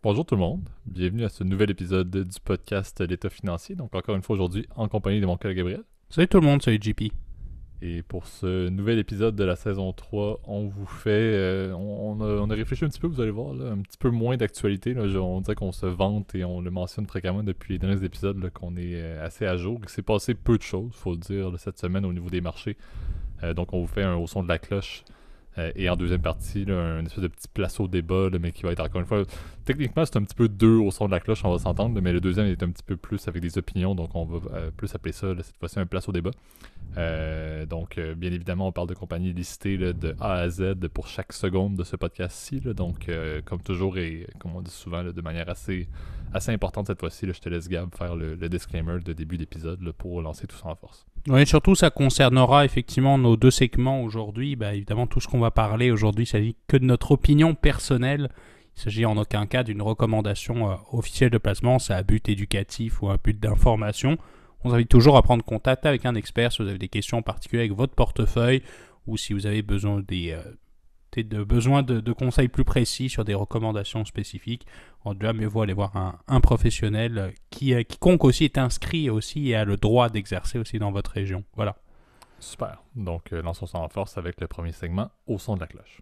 Bonjour tout le monde, bienvenue à ce nouvel épisode du podcast L'État financier. Donc encore une fois aujourd'hui en compagnie de mon collègue Gabriel. Salut tout le monde, salut JP. Et pour ce nouvel épisode de la saison 3, on vous fait... on a réfléchi un petit peu, vous allez voir, là, un petit peu moins d'actualité. Là. On dirait qu'on se vante et on le mentionne fréquemment depuis les derniers épisodes là, qu'on est assez à jour. Il s'est passé peu de choses, faut le dire, là, cette semaine au niveau des marchés. Donc on vous fait un au son de la cloche. Et en deuxième partie, là, un espèce de petit place au débat, là, mais qui va être encore une fois... Techniquement, c'est un petit peu deux au son de la cloche, on va s'entendre, mais le deuxième est un petit peu plus avec des opinions, donc on va plus appeler ça, là, cette fois-ci, un place au débat. Bien évidemment, on parle de compagnies listées là, de A à Z pour chaque seconde de ce podcast-ci. Là, donc, comme toujours, et comme on dit souvent, là, de manière assez importante cette fois-ci, là, je te laisse Gab faire le disclaimer de début d'épisode là, pour lancer tout ça en force. Oui, surtout ça concernera effectivement nos deux segments aujourd'hui. Évidemment, tout ce qu'on va parler aujourd'hui, il s'agit que de notre opinion personnelle. Il s'agit en aucun cas d'une recommandation officielle de placement, c'est à but éducatif ou à but d'information. On vous invite toujours à prendre contact avec un expert si vous avez des questions particulières avec votre portefeuille ou si vous avez besoin de conseils plus précis sur des recommandations spécifiques. Déjà, mieux vaut aller voir un professionnel qui quiconque aussi est inscrit aussi et a le droit d'exercer aussi dans votre région. Voilà. Super. Donc, lançons ça en force avec le premier segment au son de la cloche.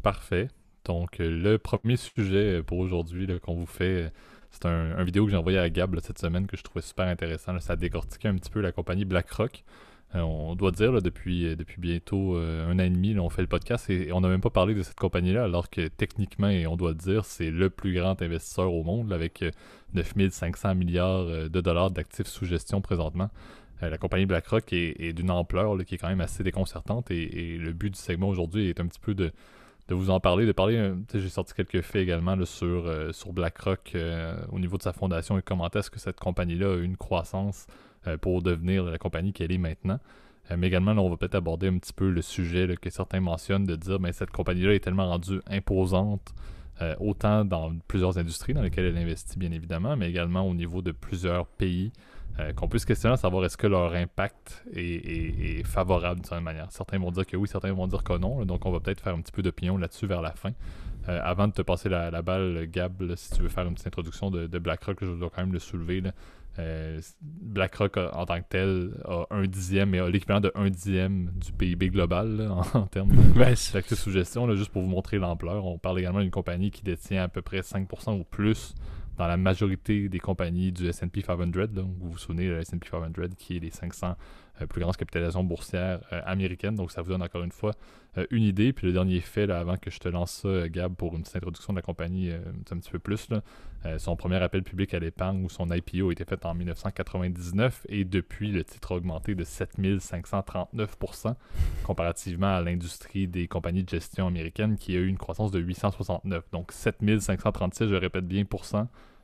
Parfait. Donc, le premier sujet pour aujourd'hui là, qu'on vous fait, c'est un vidéo que j'ai envoyé à Gab là, cette semaine que je trouvais super intéressant. Là, ça décortiquait un petit peu la compagnie BlackRock. On doit dire, là, depuis bientôt un an et demi, là, on fait le podcast et on n'a même pas parlé de cette compagnie-là, alors que techniquement, et on doit le dire, c'est le plus grand investisseur au monde, là, avec 9500 milliards de dollars d'actifs sous gestion présentement. La compagnie BlackRock est d'une ampleur là, qui est quand même assez déconcertante et le but du segment aujourd'hui est un petit peu de vous en parler, j'ai sorti quelques faits également là, sur BlackRock au niveau de sa fondation et comment est-ce que cette compagnie-là a eu une croissance pour devenir la compagnie qu'elle est maintenant. Mais également, là, on va peut-être aborder un petit peu le sujet là, que certains mentionnent de dire cette compagnie-là est tellement rendue imposante, autant dans plusieurs industries dans lesquelles elle investit bien évidemment, mais également au niveau de plusieurs pays. Qu'on peut se questionner à savoir est-ce que leur impact est favorable d'une certaine manière. Certains vont dire que oui, certains vont dire que non. Là, donc on va peut-être faire un petit peu d'opinion là-dessus vers la fin. Avant de te passer la balle, Gab, là, si tu veux faire une petite introduction de BlackRock, je dois quand même le soulever. Là. BlackRock en tant que tel a un dixième et a l'équivalent de un dixième du PIB global là, en termes d'actifs sous gestion. Là, juste pour vous montrer l'ampleur. On parle également d'une compagnie qui détient à peu près 5% ou plus dans la majorité des compagnies du S&P 500, là, vous vous souvenez, le S&P 500 qui est les 500 plus grandes capitalisations boursières américaines. Donc ça vous donne encore une fois une idée. Puis le dernier fait, là, avant que je te lance ça, Gab, pour une petite introduction de la compagnie un petit peu plus, là, son premier appel public à l'épargne ou son IPO a été fait en 1999 et depuis, le titre a augmenté de 7539% comparativement à l'industrie des compagnies de gestion américaines qui a eu une croissance de 869. Donc 7536, je répète bien,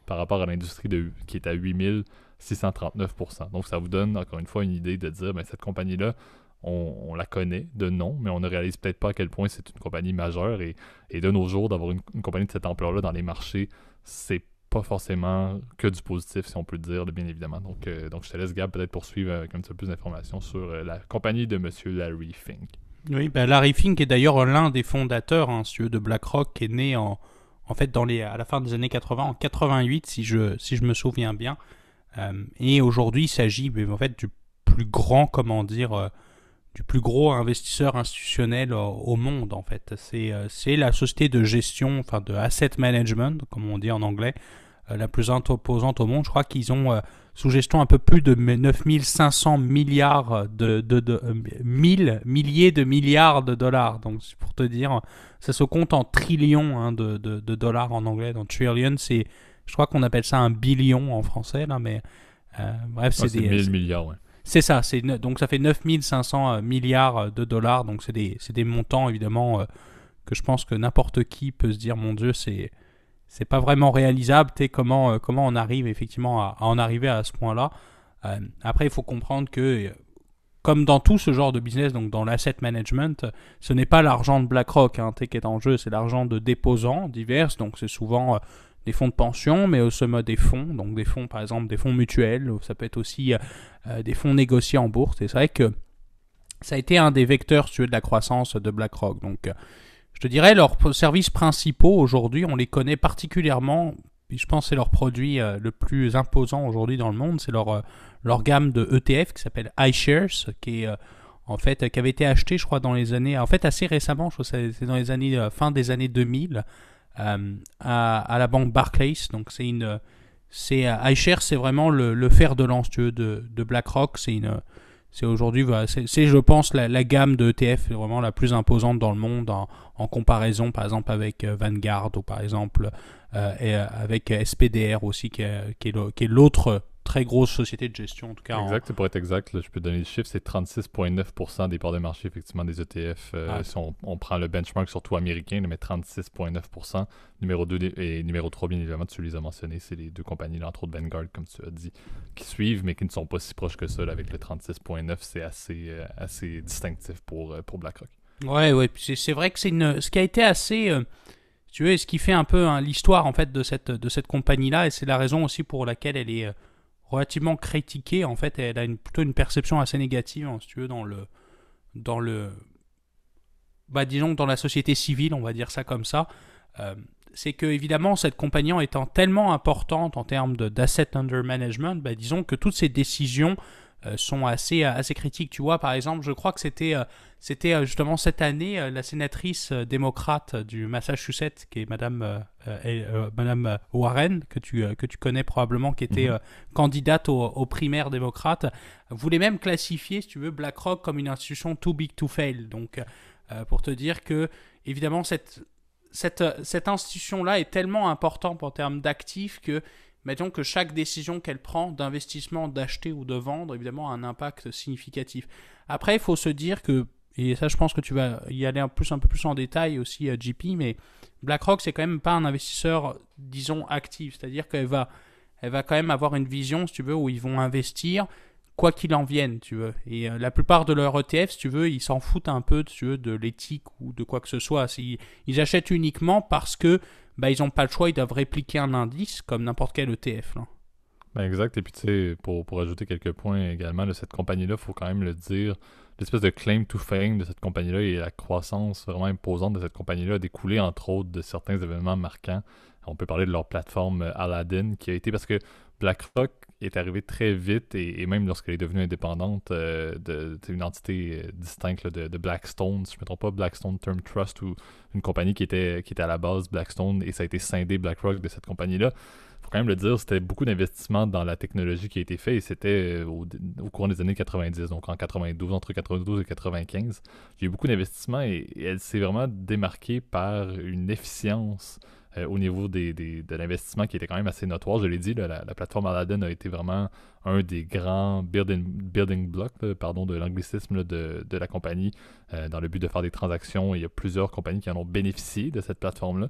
par rapport à l'industrie qui est à 8639%. Donc ça vous donne encore une fois une idée de dire cette compagnie-là, on la connaît de nom, mais on ne réalise peut-être pas à quel point c'est une compagnie majeure et de nos jours, d'avoir une compagnie de cette ampleur-là dans les marchés, c'est pas forcément que du positif, si on peut le dire, bien évidemment. Donc je te laisse, Gab, peut-être poursuivre avec un petit peu plus d'informations sur la compagnie de M. Larry Fink. Oui, Larry Fink est d'ailleurs l'un des fondateurs, CEO de BlackRock, qui est né à la fin des années 80, en 88, si je me souviens bien. Et aujourd'hui, il s'agit en fait du plus grand, du plus gros investisseur institutionnel au monde, en fait. C'est la société de gestion, de asset management, comme on dit en anglais, la plus imposante au monde. Je crois qu'ils ont sous gestion un peu plus de 9500 milliards milliers de milliards de dollars. Donc, c'est pour te dire, ça se compte en trillions de dollars en anglais. Donc, trillion, je crois qu'on appelle ça un billion en français, là, mais bref, c'est 1000 milliards, ouais. C'est ça, donc ça fait 9500 milliards de dollars, donc c'est des montants évidemment que je pense que n'importe qui peut se dire, mon Dieu, c'est pas vraiment réalisable, comment on arrive effectivement à en arriver à ce point-là. Après, il faut comprendre que, comme dans tout ce genre de business, donc dans l'asset management, ce n'est pas l'argent de BlackRock qui est en jeu, c'est l'argent de déposants divers, donc c'est souvent des fonds de pension, mais au sommet des fonds, donc des fonds par exemple des fonds mutuels, ça peut être aussi des fonds négociés en bourse. Et c'est vrai que ça a été un des vecteurs si tu veux, de la croissance de BlackRock. Donc, je te dirais, leurs services principaux aujourd'hui, on les connaît particulièrement. Je pense que c'est leur produit le plus imposant aujourd'hui dans le monde. C'est leur gamme de ETF qui s'appelle iShares, qui est en fait qui avait été acheté, je crois, dans les années, en fait assez récemment, je crois que c'est dans les années fin des années 2000 à la banque Barclays. Donc iShares, c'est vraiment le fer de lance, si tu veux, de BlackRock. C'est aujourd'hui, voilà, c'est, je pense, la gamme de ETF est vraiment la plus imposante dans le monde en comparaison, par exemple, avec Vanguard ou par exemple avec SPDR aussi, qui est l'autre très grosse société de gestion, en tout cas. Exact, pour être exact, là, je peux donner le chiffre, c'est 36,9% des parts de marché, effectivement, des ETF. Si on prend le benchmark surtout américain, mais 36,9%. Numéro 2 et numéro 3, bien évidemment, tu les as mentionnés, c'est les deux compagnies, là, entre autres Vanguard, comme tu as dit, qui suivent, mais qui ne sont pas si proches que ça. Là, avec le 36,9, c'est assez distinctif pour BlackRock. Ouais, puis c'est vrai que ce qui a été assez... tu veux, ce qui fait un peu l'histoire en fait de cette compagnie-là, et c'est la raison aussi pour laquelle elle est relativement critiquée. En fait, elle a plutôt une perception assez négative, hein, si tu veux, dans le, bah, disons dans la société civile, on va dire ça comme ça. C'est que évidemment cette compagnie en étant tellement importante en termes d'asset under management, bah, disons que toutes ces décisions sont assez critiques. Tu vois, par exemple, je crois que c'était justement cette année la sénatrice démocrate du Massachusetts, qui est Madame Warren, que tu connais probablement, qui était candidate aux primaires démocrates, voulait même classifier, si tu veux, BlackRock comme une institution too big to fail. Donc, pour te dire que, évidemment, cette institution-là est tellement importante en termes d'actifs que mettons que chaque décision qu'elle prend d'investissement, d'acheter ou de vendre, évidemment, a un impact significatif. Après, il faut se dire que, et ça je pense que tu vas y aller un peu plus en détail aussi, JP, mais BlackRock, c'est quand même pas un investisseur, disons, actif. C'est-à-dire qu'elle va quand même avoir une vision, si tu veux, où ils vont investir quoi qu'il en vienne, tu veux. Et la plupart de leurs ETF, si tu veux, ils s'en foutent un peu, tu veux, de l'éthique ou de quoi que ce soit. Ils achètent uniquement parce que ils n'ont pas le choix, ils doivent répliquer un indice comme n'importe quel ETF. Là. Ben exact, et puis tu sais, pour ajouter quelques points également, de cette compagnie-là, il faut quand même le dire, l'espèce de claim to fame de cette compagnie-là et la croissance vraiment imposante de cette compagnie-là a découlé entre autres de certains événements marquants. On peut parler de leur plateforme Aladdin qui a été, parce que BlackRock est arrivé très vite et même lorsqu'elle est devenue indépendante une entité distincte là, de Blackstone, si je ne me trompe pas, Blackstone Term Trust ou une compagnie qui était à la base Blackstone et ça a été scindé BlackRock de cette compagnie-là. Faut quand même le dire, c'était beaucoup d'investissements dans la technologie qui a été fait et c'était au cours des années 90, donc en 92, entre 92 et 95. Il y a eu beaucoup d'investissements et elle s'est vraiment démarquée par une efficience au niveau de l'investissement qui était quand même assez notoire. Je l'ai dit, là, la plateforme Aladdin a été vraiment un des grands building blocks, pardon, de l'anglicisme là, de la compagnie dans le but de faire des transactions. Il y a plusieurs compagnies qui en ont bénéficié de cette plateforme-là.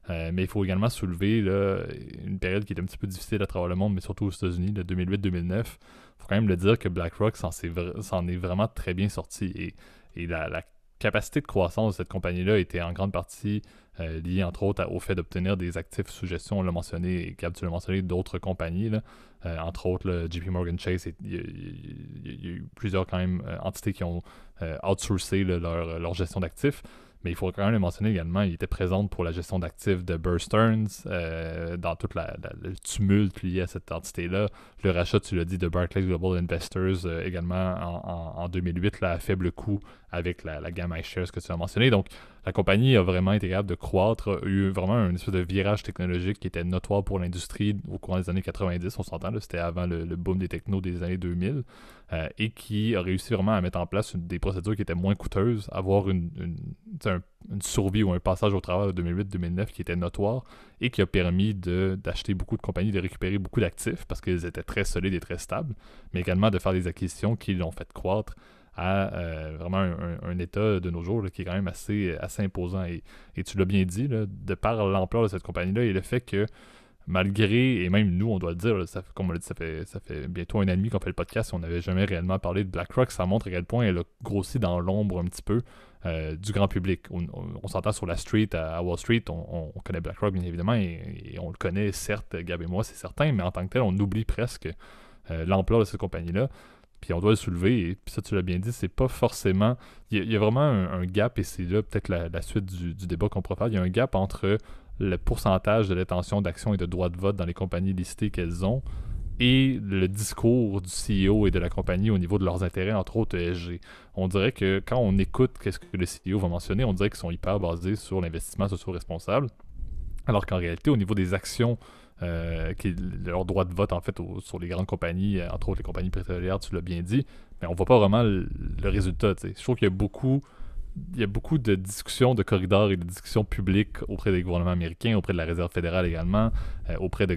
Mais il faut également soulever là, une période qui est un petit peu difficile à travers le monde, mais surtout aux États-Unis, de 2008-2009. Il faut quand même le dire que BlackRock s'en est vraiment très bien sorti. Et la capacité de croissance de cette compagnie-là était en grande partie liée, entre autres, au fait d'obtenir des actifs sous gestion. On l'a mentionné, et Gab, tu l'as mentionné, d'autres compagnies. Là. Entre autres, là, JP Morgan Chase, il y a eu plusieurs quand même entités qui ont outsourcé là, leur gestion d'actifs. Mais il faut quand même le mentionner également, il était présent pour la gestion d'actifs de Bear Stearns, dans tout le tumulte lié à cette entité-là. Le rachat, tu l'as dit, de Barclays Global Investors, également en 2008, là, à faible coût, avec la gamme iShares que tu as mentionné. Donc, la compagnie a vraiment été capable de croître, a eu vraiment un espèce de virage technologique qui était notoire pour l'industrie au cours des années 90, on s'entend, là, c'était avant le boom des technos des années 2000, et qui a réussi vraiment à mettre en place des procédures qui étaient moins coûteuses, avoir une survie ou un passage au travers de 2008-2009 qui était notoire et qui a permis d'acheter beaucoup de compagnies, de récupérer beaucoup d'actifs parce qu'ils étaient très solides et très stables, mais également de faire des acquisitions qui l'ont fait croître à vraiment un état de nos jours là, qui est quand même assez imposant. Et tu l'as bien dit, là, de par l'ampleur de cette compagnie-là et le fait que malgré, et même nous, on doit le dire, là, comme on l'a dit, ça fait bientôt un an et demi qu'on fait le podcast et on n'avait jamais réellement parlé de BlackRock, ça montre à quel point elle a grossi dans l'ombre un petit peu du grand public. On s'entend sur la street, à Wall Street, on connaît BlackRock bien évidemment et on le connaît, certes, Gab et moi, c'est certain, mais en tant que tel, on oublie presque l'ampleur de cette compagnie-là. Puis on doit le soulever, et puis ça, tu l'as bien dit, c'est pas forcément... Il y a vraiment un gap, et c'est là peut-être la suite du débat qu'on pourra faire. Il y a un gap entre le pourcentage de détention d'actions et de droits de vote dans les compagnies listées qu'elles ont et le discours du CEO et de la compagnie au niveau de leurs intérêts, entre autres ESG. On dirait que quand on écoute qu'est-ce que le CEO va mentionner, on dirait qu'ils sont hyper basés sur l'investissement socio-responsable, alors qu'en réalité, au niveau des actions, leur droit de vote en fait sur les grandes compagnies, entre autres les compagnies pétrolières, tu l'as bien dit, mais on voit pas vraiment le résultat. T'sais. Je trouve qu'il y a beaucoup de discussions de corridors et de discussions publiques auprès des gouvernements américains, auprès de la Réserve fédérale également, auprès de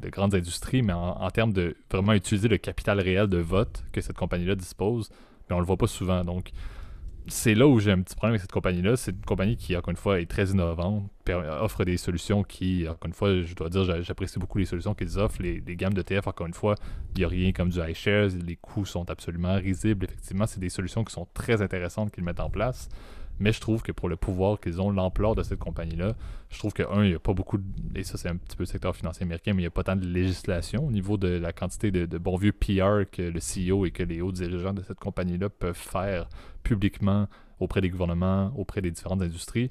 grandes industries, mais en termes de vraiment utiliser le capital réel de vote que cette compagnie-là dispose, mais on le voit pas souvent. Donc, c'est là où j'ai un petit problème avec cette compagnie-là. C'est une compagnie qui, encore une fois, est très innovante, offre des solutions qui, encore une fois, je dois dire, j'apprécie beaucoup les solutions qu'ils offrent. Les gammes d'ETF, encore une fois, il n'y a rien comme du iShares. Les coûts sont absolument risibles. Effectivement, c'est des solutions qui sont très intéressantes qu'ils mettent en place. Mais je trouve que pour le pouvoir qu'ils ont, l'ampleur de cette compagnie-là, je trouve que, il n'y a pas beaucoup et ça, c'est un petit peu le secteur financier américain, mais il n'y a pas tant de législation au niveau de la quantité de bon vieux PR que le CEO et que les hauts dirigeants de cette compagnie-là peuvent faire publiquement auprès des gouvernements, auprès des différentes industries,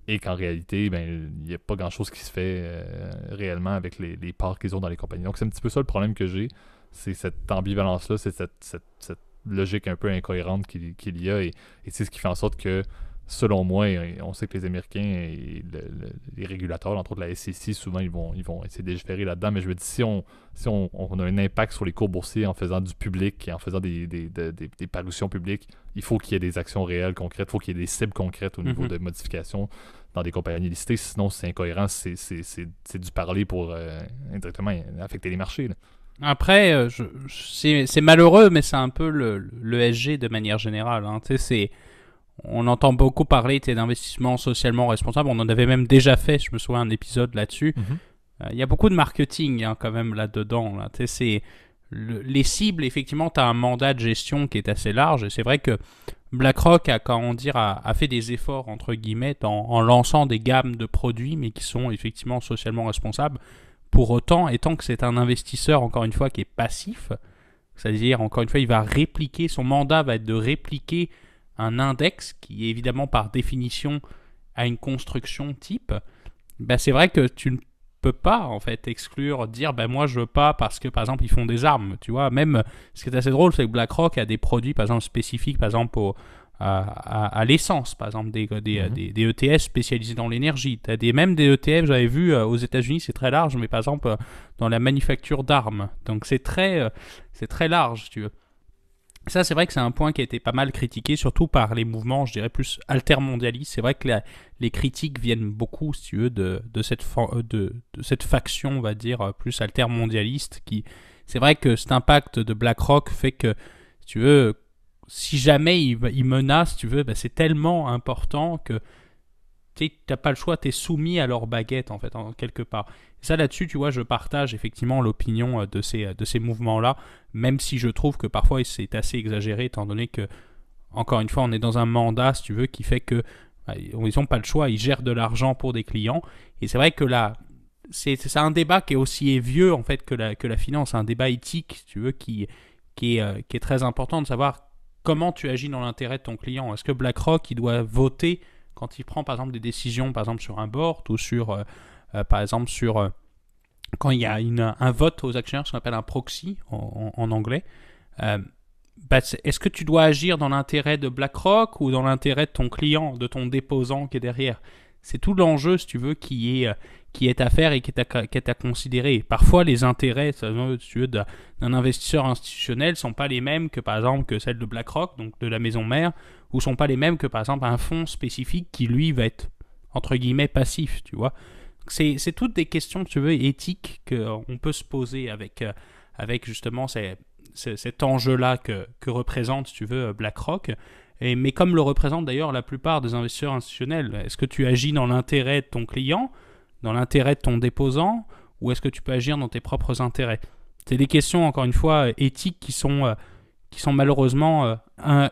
et qu'en réalité, ben, il n'y a pas grand-chose qui se fait réellement avec les parts qu'ils ont dans les compagnies. Donc, c'est un petit peu ça le problème que j'ai, c'est cette ambivalence-là, c'est cette logique un peu incohérente qu'il y a, et c'est ce qui fait en sorte que, selon moi, on sait que les Américains et les régulateurs, entre autres la SEC, souvent ils vont essayer de légiférer là-dedans, mais je me dis, si on a un impact sur les cours boursiers en faisant du public et en faisant des parutions publiques, il faut qu'il y ait des actions réelles, concrètes, il faut qu'il y ait des cibles concrètes au niveau de modification dans des compagnies listées, sinon c'est incohérent, c'est du parler pour indirectement affecter les marchés, là. Après, c'est malheureux, mais c'est un peu le SG de manière générale. Hein. On entend beaucoup parler d'investissement socialement responsable. On en avait même déjà fait, je me souviens, un épisode là-dessus. Il y a beaucoup de marketing quand même là-dedans. Là. Les cibles, effectivement, tu as un mandat de gestion qui est assez large. Et c'est vrai que BlackRock a fait des efforts, entre guillemets, en lançant des gammes de produits, mais qui sont effectivement socialement responsables. Pour autant, étant que c'est un investisseur, encore une fois, qui est passif, c'est-à-dire, encore une fois, il va répliquer, son mandat va être de répliquer un index qui, évidemment, par définition, a une construction type, ben, c'est vrai que tu ne peux pas, en fait, dire, ben moi, je veux pas parce que, par exemple, ils font des armes, tu vois. Même, ce qui est assez drôle, c'est que BlackRock a des produits, par exemple, spécifiques, par exemple, à l'essence, par exemple, des ETF spécialisés dans l'énergie. Tu as même des ETF, j'avais vu aux États-Unis, c'est très large, mais par exemple, dans la manufacture d'armes. Donc, c'est très large, si tu veux. Ça, c'est vrai que c'est un point qui a été pas mal critiqué, surtout par les mouvements, je dirais, plus altermondialistes. C'est vrai que les critiques viennent beaucoup, si tu veux, de cette faction, on va dire, plus altermondialiste. C'est vrai que cet impact de BlackRock fait que, si tu veux, si jamais il menace, si tu veux, ben c'est tellement important que tu n'as pas le choix, tu es soumis à leur baguette, en fait, quelque part. Et ça, là-dessus, tu vois, je partage effectivement l'opinion de ces mouvements-là, même si je trouve que parfois c'est assez exagéré, étant donné que, encore une fois, on est dans un mandat, si tu veux, qui fait que ils n'ont pas le choix, ils gèrent de l'argent pour des clients. Et c'est vrai que là, c'est un débat qui est aussi vieux, en fait, que la finance, un débat éthique, si tu veux, qui est très important de savoir comment tu agis dans l'intérêt de ton client. Est-ce que BlackRock, il doit voter quand il prend, par exemple, des décisions, par exemple, sur un board ou sur, par exemple, sur quand il y a un vote aux actionnaires, ce qu'on appelle un proxy en anglais, est-ce que tu dois agir dans l'intérêt de BlackRock ou dans l'intérêt de ton client, de ton déposant qui est derrière? C'est tout l'enjeu, si tu veux, qui est à faire et qui est à considérer. Parfois, les intérêts, si tu veux, d'un investisseur institutionnel ne sont pas les mêmes que, par exemple, que celles de BlackRock, donc de la maison mère, ou ne sont pas les mêmes que, par exemple, un fonds spécifique qui, lui, va être, entre guillemets, passif, tu vois. C'est toutes des questions, si tu veux, éthiques qu'on peut se poser avec justement cet enjeu-là que représente, si tu veux, BlackRock. Mais comme le représentent d'ailleurs la plupart des investisseurs institutionnels, est-ce que tu agis dans l'intérêt de ton client, dans l'intérêt de ton déposant, ou est-ce que tu peux agir dans tes propres intérêts? C'est des questions, encore une fois, éthiques qui sont malheureusement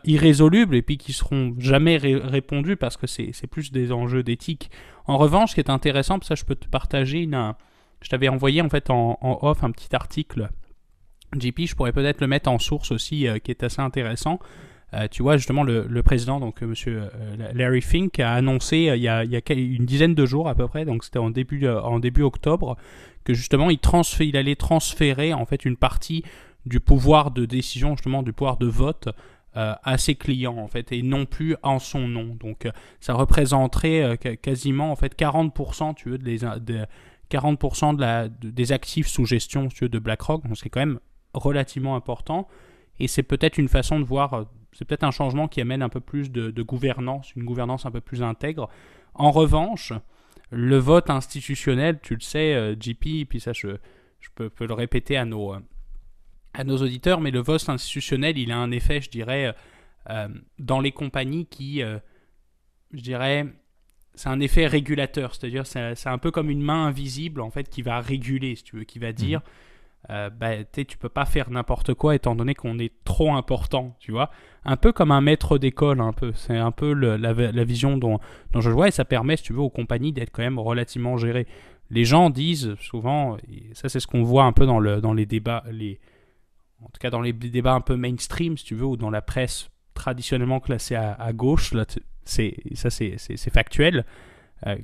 irrésolubles et puis qui seront jamais répondues parce que c'est plus des enjeux d'éthique. En revanche, ce qui est intéressant, ça je peux te partager, je t'avais envoyé en fait en off un petit article JP, je pourrais peut-être le mettre en source aussi, qui est assez intéressant. Tu vois, justement, le président, donc monsieur Larry Fink, a annoncé il y a une dizaine de jours à peu près, donc c'était en début octobre, que justement il allait transférer en fait une partie du pouvoir de décision, justement du pouvoir de vote, à ses clients en fait, et non plus en son nom. Donc ça représenterait quasiment en fait 40%, tu veux, 40% des actifs sous gestion, tu veux, de BlackRock. Donc c'est quand même relativement important. Et c'est peut-être une façon de voir, c'est peut-être un changement qui amène un peu plus de gouvernance, une gouvernance un peu plus intègre. En revanche, le vote institutionnel, tu le sais, JP, puis ça je peux le répéter à nos auditeurs, mais le vote institutionnel, il a un effet, je dirais, dans les compagnies qui, je dirais, c'est un effet régulateur, c'est-à-dire c'est un peu comme une main invisible en fait qui va réguler, si tu veux, qui va dire tu peux pas faire n'importe quoi étant donné qu'on est trop important, tu vois. Un peu comme un maître d'école, un peu. C'est un peu la vision dont je vois, et ça permet, si tu veux, aux compagnies d'être quand même relativement gérées. Les gens disent souvent, et ça c'est ce qu'on voit un peu dans les débats, en tout cas dans les débats un peu mainstream, si tu veux, ou dans la presse traditionnellement classée à gauche, là, c'est factuel,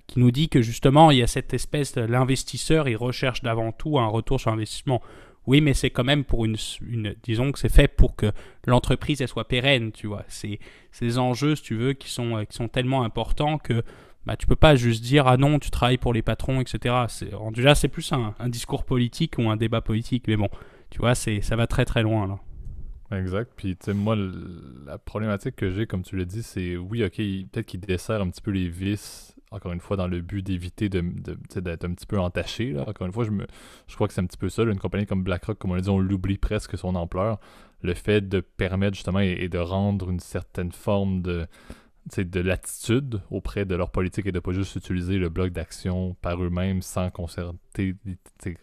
qui nous dit que justement il y a cette espèce de l'investisseur, il recherche d'avant tout un retour sur investissement. Oui, mais c'est quand même pour disons que c'est fait pour que l'entreprise elle soit pérenne, tu vois. C'est des enjeux, si tu veux, qui sont tellement importants que tu peux pas juste dire ah non, tu travailles pour les patrons, etc. Déjà c'est plus un discours politique ou un débat politique, mais bon, tu vois, ça va très très loin là. Exact. Puis, tu sais, moi, la problématique que j'ai, comme tu l'as dit, c'est oui, ok, peut-être qu'il dessert un petit peu les vis, encore une fois, dans le but d'éviter tu sais, d'être un petit peu entaché. Là. Encore une fois, je crois que c'est un petit peu ça. Là, une compagnie comme BlackRock, comme on l'a dit, on l'oublie presque son ampleur. Le fait de permettre justement et de rendre une certaine forme de latitude auprès de leur politique et de pas juste utiliser le bloc d'action par eux-mêmes sans concerter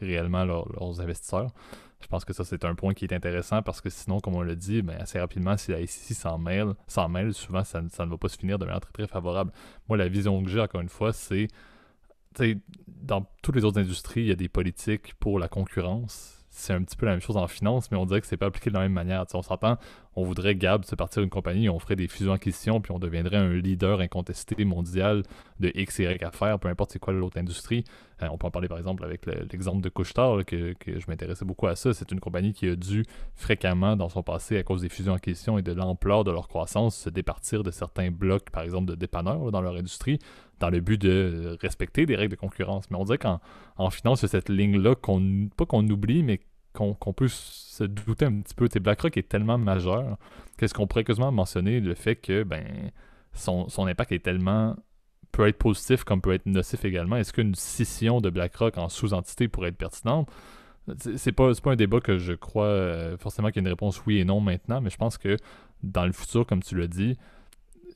réellement leurs investisseurs. Je pense que ça, c'est un point qui est intéressant parce que sinon, comme on l'a dit, assez rapidement, si la SEC s'en mêle, souvent, ça ne va pas se finir de manière très, très favorable. Moi, la vision que j'ai, encore une fois, c'est, dans toutes les autres industries, il y a des politiques pour la concurrence. C'est un petit peu la même chose en finance, mais on dirait que c'est pas appliqué de la même manière. T'sais, on s'entend, on voudrait Gab se partir d'une compagnie, on ferait des fusions-acquisitions, puis on deviendrait un leader incontesté mondial de X et Y affaires, peu importe c'est quoi l'autre industrie. On peut en parler par exemple avec l'exemple de Couche-Tard, que je m'intéressais beaucoup à ça. C'est une compagnie qui a dû fréquemment dans son passé, à cause des fusions-acquisitions et de l'ampleur de leur croissance, se départir de certains blocs, par exemple de dépanneurs dans leur industrie, dans le but de respecter des règles de concurrence. Mais on dirait qu'en finance, il y a cette ligne-là pas qu'on oublie, mais qu'on peut se douter un petit peu. BlackRock est tellement majeur qu'est-ce qu'on pourrait quasiment mentionner le fait que son impact est tellement peut être positif comme peut être nocif également. Est-ce qu'une scission de BlackRock en sous-entité pourrait être pertinente? C'est pas un débat que je crois forcément qu'il y a une réponse oui et non maintenant, mais je pense que dans le futur, comme tu l'as dit,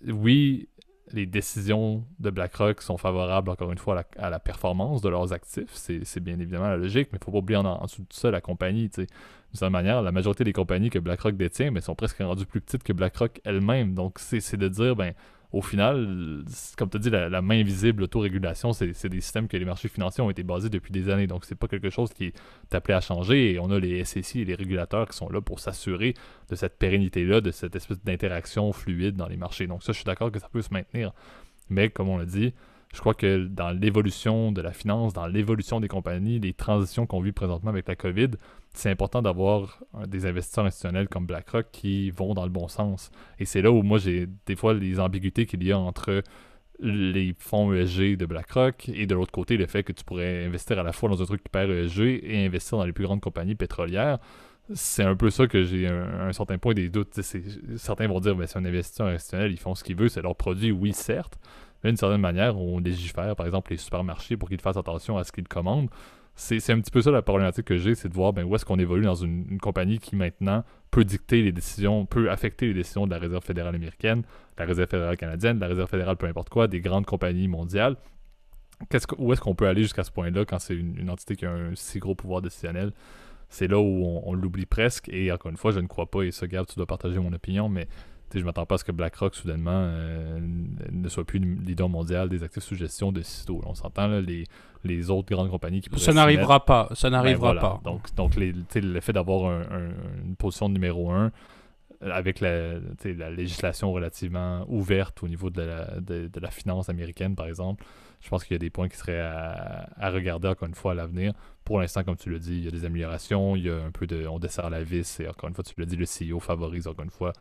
oui, les décisions de BlackRock sont favorables, encore une fois, à la performance de leurs actifs. C'est bien évidemment la logique, mais il ne faut pas oublier en dessous de ça la compagnie. D'une certaine manière, la majorité des compagnies que BlackRock détient sont presque rendues plus petites que BlackRock elle-même. Donc, c'est de dire, au final, comme tu as dit, la main invisible, l'autorégulation, c'est des systèmes que les marchés financiers ont été basés depuis des années. Donc, c'est pas quelque chose qui est appelé à changer. Et on a les SEC et les régulateurs qui sont là pour s'assurer de cette pérennité-là, de cette espèce d'interaction fluide dans les marchés. Donc, ça, je suis d'accord que ça peut se maintenir. Mais, comme on l'a dit, je crois que dans l'évolution de la finance, dans l'évolution des compagnies, les transitions qu'on vit présentement avec la COVID, c'est important d'avoir des investisseurs institutionnels comme BlackRock qui vont dans le bon sens. Et c'est là où moi j'ai des fois les ambiguïtés qu'il y a entre les fonds ESG de BlackRock et de l'autre côté le fait que tu pourrais investir à la fois dans un truc hyper ESG et investir dans les plus grandes compagnies pétrolières. C'est un peu ça que j'ai un certain point des doutes. Certains vont dire c'est un investisseur institutionnel, ils font ce qu'ils veulent, c'est leur produit, oui certes, mais d'une certaine manière on légifère par exemple les supermarchés pour qu'ils fassent attention à ce qu'ils commandent. C'est un petit peu ça la problématique que j'ai, c'est de voir où est-ce qu'on évolue dans une compagnie qui maintenant peut dicter les décisions, peut affecter les décisions de la Réserve fédérale américaine, de la Réserve fédérale canadienne, de la Réserve fédérale peu importe quoi, des grandes compagnies mondiales. Où est-ce qu'on peut aller jusqu'à ce point-là quand c'est une entité qui a un si gros pouvoir décisionnel? C'est là où on l'oublie presque, et encore une fois, je ne crois pas, et ça, Gab, tu dois partager mon opinion, mais je m'attends pas à ce que BlackRock, soudainement, ne soit plus le leader mondial des actifs sous gestion de sitôt. On s'entend, là, les autres grandes compagnies qui pourraient Ça n'arrivera pas. Ça n'arrivera pas. Donc le fait d'avoir une position numéro 1 avec la législation relativement ouverte au niveau de la finance américaine, par exemple, je pense qu'il y a des points qui seraient à regarder, encore une fois, à l'avenir. Pour l'instant, comme tu l'as dit, il y a des améliorations, il y a un peu on desserre la vis, et encore une fois, tu l'as dit, le CEO favorise, encore une fois,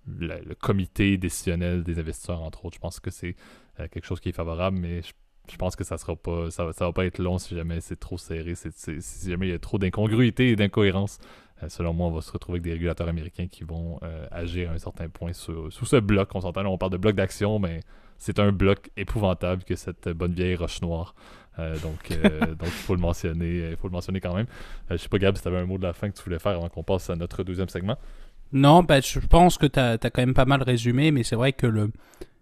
le comité décisionnel des investisseurs, entre autres. Je pense que c'est quelque chose qui est favorable, mais je pense que ça va pas être long si jamais c'est trop serré, si jamais il y a trop d'incongruité et d'incohérence. Selon moi, on va se retrouver avec des régulateurs américains qui vont agir à un certain point sous ce bloc. On s'entend, là, on parle de bloc d'action, mais c'est un bloc épouvantable que cette bonne vieille roche noire. Donc il faut le mentionner. Il faut le mentionner quand même. Je sais pas, Gab, si tu avais un mot de la fin que tu voulais faire avant qu'on passe à notre deuxième segment. Non, je pense que tu as quand même pas mal résumé, mais c'est vrai que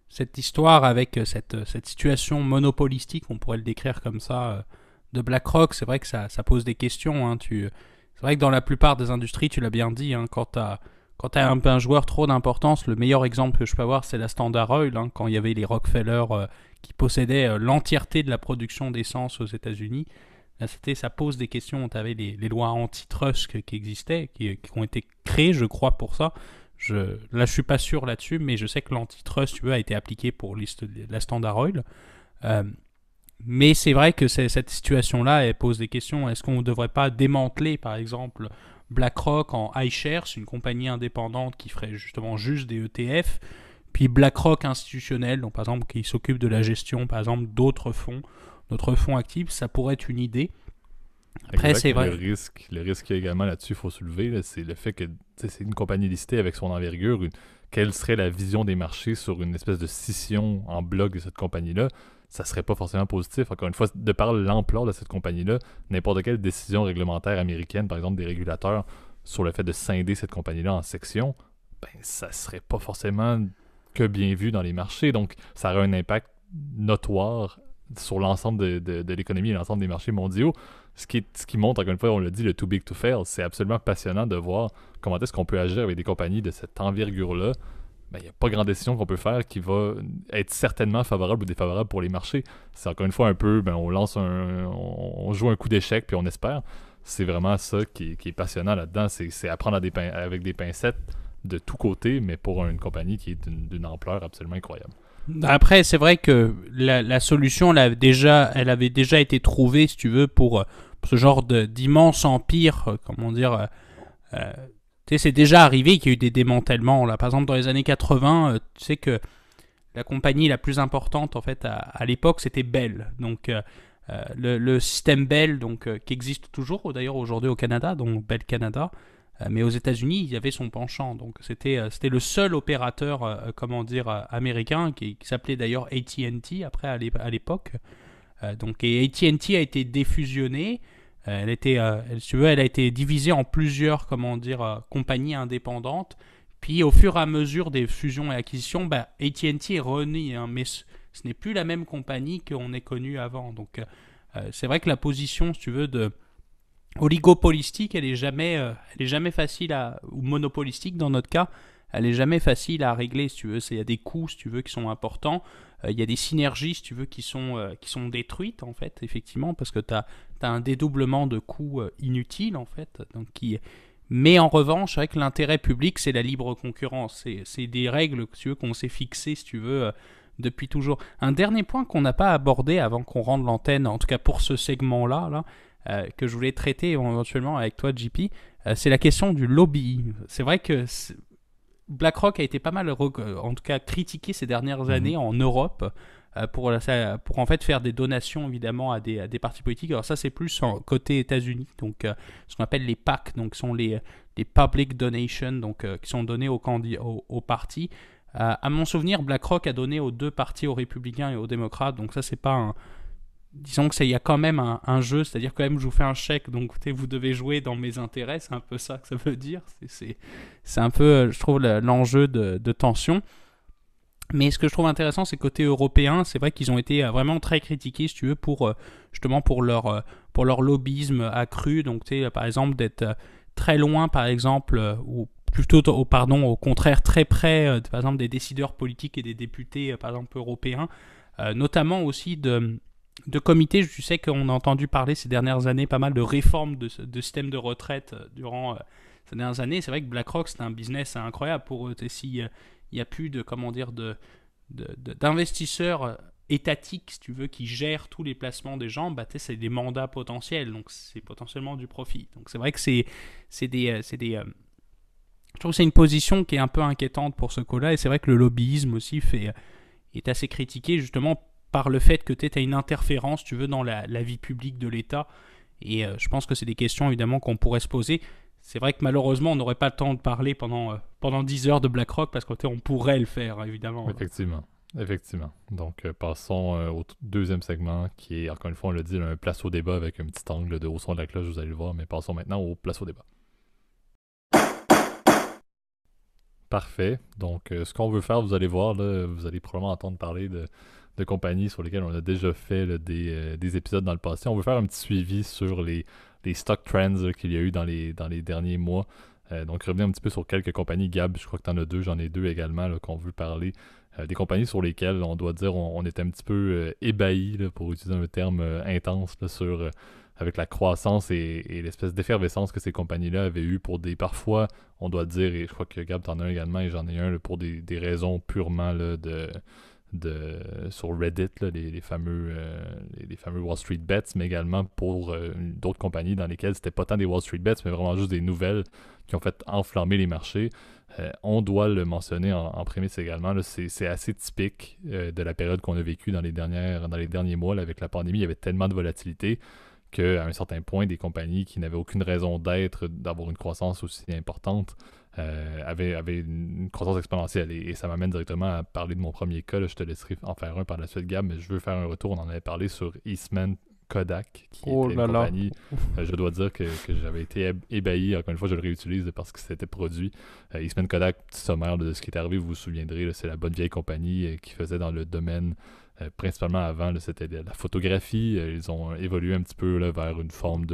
cette histoire avec cette situation monopolistique, on pourrait le décrire comme ça, de BlackRock, c'est vrai que ça pose des questions. Hein. C'est vrai que dans la plupart des industries, tu l'as bien dit, hein, quand tu as un joueur trop d'importance, le meilleur exemple que je peux avoir, c'est la Standard Oil, hein, quand il y avait les Rockefeller qui possédaient l'entièreté de la production d'essence aux États-Unis. Là, ça pose des questions. Tu avais les lois antitrust qui existaient, qui ont été créées, je crois, pour ça. Là, je suis pas sûr là-dessus, mais je sais que l'antitrust, a été appliqué pour la Standard Oil. Mais c'est vrai que cette situation-là, elle pose des questions. Est-ce qu'on ne devrait pas démanteler, par exemple, BlackRock en iShares, une compagnie indépendante qui ferait justement juste des ETF, puis BlackRock institutionnel, donc par exemple qui s'occupe de la gestion, par exemple, d'autres fonds actifs, ça pourrait être une idée. Après, c'est vrai. Le risque qu'il y a également là-dessus, il faut soulever, là, c'est le fait que c'est une compagnie listée avec son envergure. Quelle serait la vision des marchés sur une espèce de scission en bloc de cette compagnie-là? Ça serait pas forcément positif. Encore une fois, de par l'ampleur de cette compagnie-là, n'importe quelle décision réglementaire américaine, par exemple des régulateurs, sur le fait de scinder cette compagnie-là en sections, ça serait pas forcément que bien vu dans les marchés. Donc, ça aurait un impact notoire sur l'ensemble de l'économie et l'ensemble des marchés mondiaux. Ce qui montre, encore une fois, on l'a dit, le too big to fail. C'est absolument passionnant de voir comment est-ce qu'on peut agir avec des compagnies de cette envergure-là. Il n'y a pas grande décision qu'on peut faire qui va être certainement favorable ou défavorable pour les marchés. C'est encore une fois un peu, on joue un coup d'échec puis on espère. C'est vraiment ça qui est passionnant là-dedans. C'est apprendre avec des pincettes de tous côtés, mais pour une compagnie qui est d'une ampleur absolument incroyable. Après, c'est vrai que la solution, elle avait déjà été trouvée, si tu veux, pour ce genre d'immense empire, comment dire. C'est déjà arrivé qu'il y a eu des démantèlements. Là. Par exemple, dans les années 80, tu sais que la compagnie la plus importante, en fait, à l'époque, c'était Bell. Donc, le système Bell, qui existe toujours, d'ailleurs, aujourd'hui au Canada, donc Bell Canada. Mais aux États-Unis, il y avait son penchant. Donc, c'était le seul opérateur, américain, qui s'appelait d'ailleurs AT&T, après, à l'époque. Et AT&T a été défusionné. Elle a été divisée en plusieurs, compagnies indépendantes. Puis au fur et à mesure des fusions et acquisitions, AT&T est renie, hein, mais ce n'est plus la même compagnie qu'on est connue avant. Donc c'est vrai que la position, si tu veux, de oligopolistique, elle est jamais facile ou monopolistique dans notre cas, elle est jamais facile à régler, si tu veux. Il y a des coûts, si tu veux, qui sont importants. Il y a des synergies, si tu veux, qui sont détruites, en fait, effectivement, parce que tu as un dédoublement de coûts inutiles, en fait. Mais en revanche, c'est vrai que l'intérêt public, c'est la libre concurrence. C'est des règles, si tu veux, qu'on s'est fixées, si tu veux, depuis toujours. Un dernier point qu'on n'a pas abordé avant qu'on rende l'antenne, en tout cas pour ce segment-là, que je voulais traiter éventuellement avec toi, JP, c'est la question du lobby. C'est vrai que BlackRock a été pas mal, en tout cas, critiqué ces dernières années en Europe pour en fait faire des donations évidemment à des partis politiques. Alors ça, c'est plus côté États-Unis, donc ce qu'on appelle les PAC, donc sont les public donations, donc qui sont donnés aux partis. À mon souvenir, BlackRock a donné aux deux partis, aux républicains et aux démocrates, donc ça, c'est pas disons que il y a quand même un jeu, c'est-à-dire quand même je vous fais un chèque, donc vous devez jouer dans mes intérêts, c'est un peu ça que ça veut dire. C'est un peu, je trouve, l'enjeu de tension. Mais ce que je trouve intéressant, c'est côté européen, c'est vrai qu'ils ont été vraiment très critiqués, si tu veux, justement pour leur lobbyisme accru. Donc, par exemple, d'être très loin, par exemple, ou plutôt au contraire très près, par exemple, des décideurs politiques et des députés, par exemple, européens, notamment aussi de comités. Je sais qu'on a entendu parler ces dernières années pas mal de réformes de système de retraite durant ces dernières années. C'est vrai que BlackRock, c'est un business incroyable pour eux. S'il n'y a plus de, comment dire, d'investisseurs étatiques, si tu veux, qui gèrent tous les placements des gens, bah, c'est des mandats potentiels, donc c'est potentiellement du profit. Donc c'est vrai que c'est des je trouve que c'est une position qui est un peu inquiétante pour ce coup-là, et c'est vrai que le lobbyisme aussi est assez critiqué justement par le fait que tu as une interférence, tu veux, dans la vie publique de l'État. Et je pense que c'est des questions évidemment qu'on pourrait se poser. C'est vrai que malheureusement, on n'aurait pas le temps de parler pendant 10 heures de BlackRock parce qu'on pourrait le faire, évidemment. Effectivement. Effectivement. Donc, passons au deuxième segment qui est, encore une fois, on l'a dit, un place au débat avec un petit angle de haut son de la cloche, vous allez le voir, mais passons maintenant au place au débat. Parfait. Donc, ce qu'on veut faire, vous allez voir, là, vous allez probablement entendre parler de compagnies sur lesquelles on a déjà fait là, des épisodes dans le passé. On veut faire un petit suivi sur les stock trends qu'il y a eu dans les derniers mois. Donc, revenir un petit peu sur quelques compagnies. Gab, je crois que tu en as deux, j'en ai deux également là, qu'on veut parler. Des compagnies sur lesquelles on doit dire on était un petit peu ébahis, là, pour utiliser un terme intense, là, avec la croissance et l'espèce d'effervescence que ces compagnies-là avaient eu pour parfois, on doit dire, et je crois que Gab t'en as un également et j'en ai un là, pour des raisons purement là, sur Reddit, là, les fameux Wall Street Bets, mais également pour d'autres compagnies dans lesquelles c'était pas tant des Wall Street Bets, mais vraiment juste des nouvelles qui ont fait enflammer les marchés. On doit le mentionner en prémisse également, là, c'est assez typique de la période qu'on a vécue dans les derniers mois. Là, avec la pandémie, il y avait tellement de volatilité qu'à un certain point, des compagnies qui n'avaient aucune raison d'être, d'avoir une croissance aussi importante, avaient une croissance exponentielle. Et ça m'amène directement à parler de mon premier cas. Là, je te laisserai en faire un par la suite, Gab, mais je veux faire un retour. On en avait parlé sur Eastman Kodak, qui était une compagnie, je dois dire que j'avais été ébahi. Encore une fois, je le réutilise parce que c'était produit. Eastman Kodak, petit sommaire de ce qui est arrivé, vous vous souviendrez, là, c'est la bonne vieille compagnie qui faisait dans le domaine, principalement avant, là, c'était de la photographie. Ils ont évolué un petit peu là, vers une forme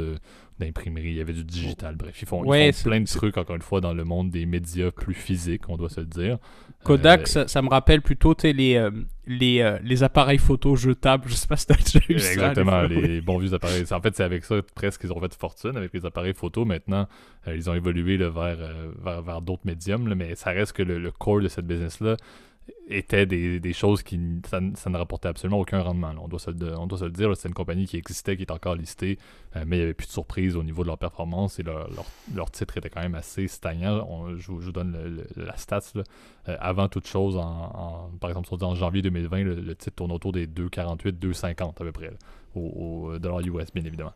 d'imprimerie. Il y avait du digital. Bref, ils font plein de trucs, encore une fois, dans le monde des médias plus physiques, on doit se le dire. Kodak, ça me rappelle plutôt les appareils photo jetables. Je sais pas si tu as déjà eu ça. Exactement, les bons vieux appareils. En fait, c'est avec ça presque qu'ils ont fait fortune, avec les appareils photo. Maintenant, ils ont évolué là, vers d'autres médiums, là, mais ça reste que le core de cette business-là étaient des choses qui ça ne rapportait absolument aucun rendement. Là. On doit se le dire, c'est une compagnie qui existait, qui est encore listée, mais il n'y avait plus de surprise au niveau de leur performance et leur titre était quand même assez stagnant. Je vous donne la stats. Là. Avant toute chose, par exemple, si on dit en janvier 2020, le titre tourne autour des 2,48, 2,50 à peu près, là, au dollar US, bien évidemment.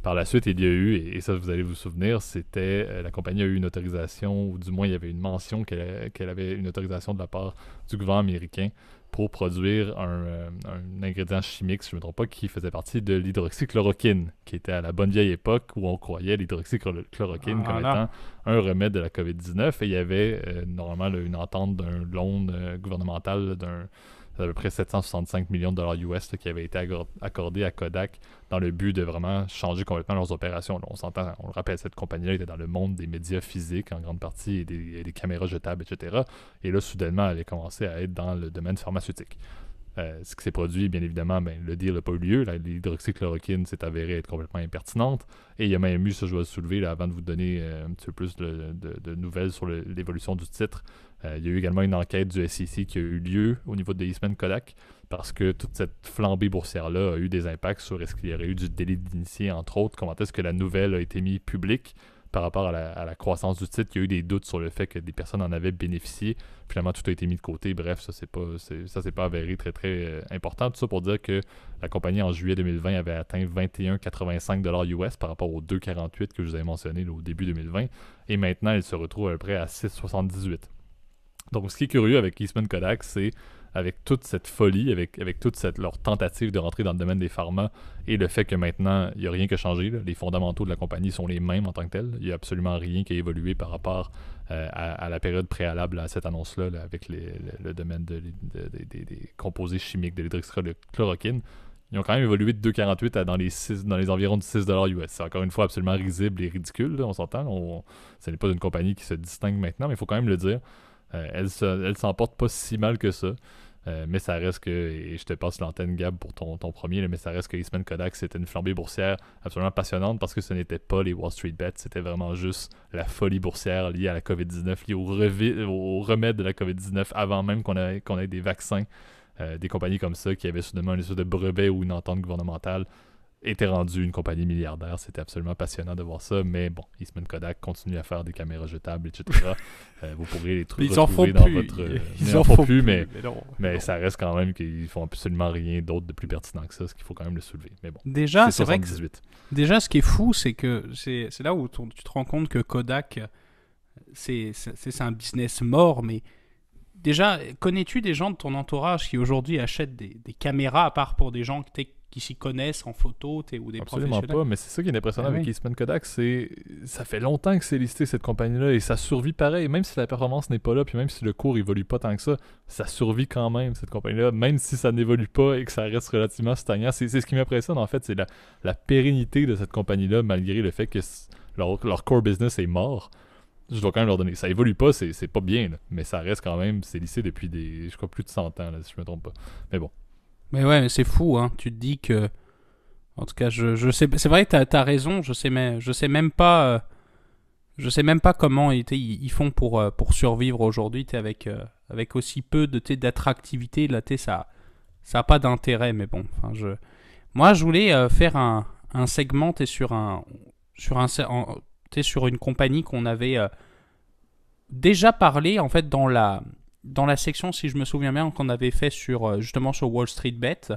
Par la suite, il y a eu, et ça vous allez vous souvenir, c'était la compagnie a eu une autorisation, ou du moins il y avait une mention qu'elle avait une autorisation de la part du gouvernement américain pour produire un ingrédient chimique, si je ne me trompe pas, qui faisait partie de l'hydroxychloroquine, qui était à la bonne vieille époque où on croyait l'hydroxychloroquine comme étant un remède de la COVID-19, et il y avait normalement une entente d'un loan gouvernemental d'à peu près 765 millions de dollars US là, qui avait été accordé à Kodak dans le but de vraiment changer complètement leurs opérations. Là, on s'entend, on le rappelle, cette compagnie-là était dans le monde des médias physiques en grande partie et des caméras jetables, etc. Et là, soudainement, elle avait commencé à être dans le domaine pharmaceutique. Ce qui s'est produit, bien évidemment, le deal n'a pas eu lieu. L'hydroxychloroquine s'est avérée être complètement impertinente. Et il y a même eu, ça je dois le soulever là, avant de vous donner un petit peu plus de nouvelles sur l'évolution du titre. Il y a eu également une enquête du SEC qui a eu lieu au niveau de Eastman Kodak parce que toute cette flambée boursière-là a eu des impacts sur est-ce qu'il y aurait eu du délit d'initié, entre autres, comment est-ce que la nouvelle a été mise publique par rapport à la croissance du titre. Il y a eu des doutes sur le fait que des personnes en avaient bénéficié. Finalement, tout a été mis de côté. Bref, ça c'est pas avéré très très important. Tout ça pour dire que la compagnie en juillet 2020 avait atteint 21,85$ US par rapport aux 2,48$ que je vous avais mentionné là, au début 2020. Et maintenant, elle se retrouve à peu près à 6,78$. Donc, ce qui est curieux avec Eastman Kodak, c'est avec toute cette folie, avec toute leur tentative de rentrer dans le domaine des pharma et le fait que maintenant, il n'y a rien qui a changé. Là. Les fondamentaux de la compagnie sont les mêmes en tant que tels. Il n'y a absolument rien qui a évolué par rapport à la période préalable à cette annonce-là là, avec le domaine des composés chimiques de l'hydroxychloroquine. ils ont quand même évolué de 2,48 à dans les environs de 6$ US. C'est encore une fois absolument risible et ridicule, là, on s'entend. Ce n'est pas une compagnie qui se distingue maintenant, mais il faut quand même le dire. Elle s'en porte pas si mal que ça. Mais ça reste que, et je te passe l'antenne Gab pour ton premier, là, mais ça reste que Eastman Kodak, c'était une flambée boursière absolument passionnante parce que ce n'était pas les Wall Street Bets, c'était vraiment juste la folie boursière liée à la COVID-19, liée au remède de la COVID-19 avant même qu'on ait des vaccins. Des compagnies comme ça qui avaient soudainement une espèce de brevet ou une entente gouvernementale était rendu une compagnie milliardaire. C'était absolument passionnant de voir ça. Mais bon, Eastman Kodak continue à faire des caméras jetables, etc. Vous pourrez les retrouver dans votre... Ils en font plus, mais ça reste quand même qu'ils font absolument rien d'autre de plus pertinent que ça, ce qu'il faut quand même le soulever. Mais bon, déjà, c'est vrai que déjà, ce qui est fou, c'est que c'est là où tu te rends compte que Kodak, c'est un business mort, mais déjà, connais-tu des gens de ton entourage qui aujourd'hui achètent des caméras, à part pour des gens qui s'y connaissent en photo ou des Absolument professionnels? pas, mais c'est ça qui est impressionnant avec Eastman Kodak, ça fait longtemps que c'est listé cette compagnie-là et ça survit pareil, même si la performance n'est pas là, puis même si le cours évolue pas tant que ça survit quand même cette compagnie-là, même si ça n'évolue pas et que ça reste relativement stagnant. C'est ce qui m'impressionne en fait, c'est la pérennité de cette compagnie-là malgré le fait que leur core business est mort. Je dois quand même leur donner. Ça évolue pas, c'est pas bien, là, mais ça reste quand même, c'est listé depuis je crois plus de 100 ans, là, si je me trompe pas. Mais bon. Mais ouais, mais c'est fou, hein. Tu te dis que... En tout cas, je sais... C'est vrai que t'as raison, je sais même pas... je sais même pas comment ils font pour survivre aujourd'hui, avec aussi peu d'attractivité. Là, ça a pas d'intérêt, mais bon. Moi, je voulais faire un segment sur une compagnie qu'on avait déjà parlé, en fait, dans la section, si je me souviens bien, qu'on avait fait justement sur Wall Street Bet.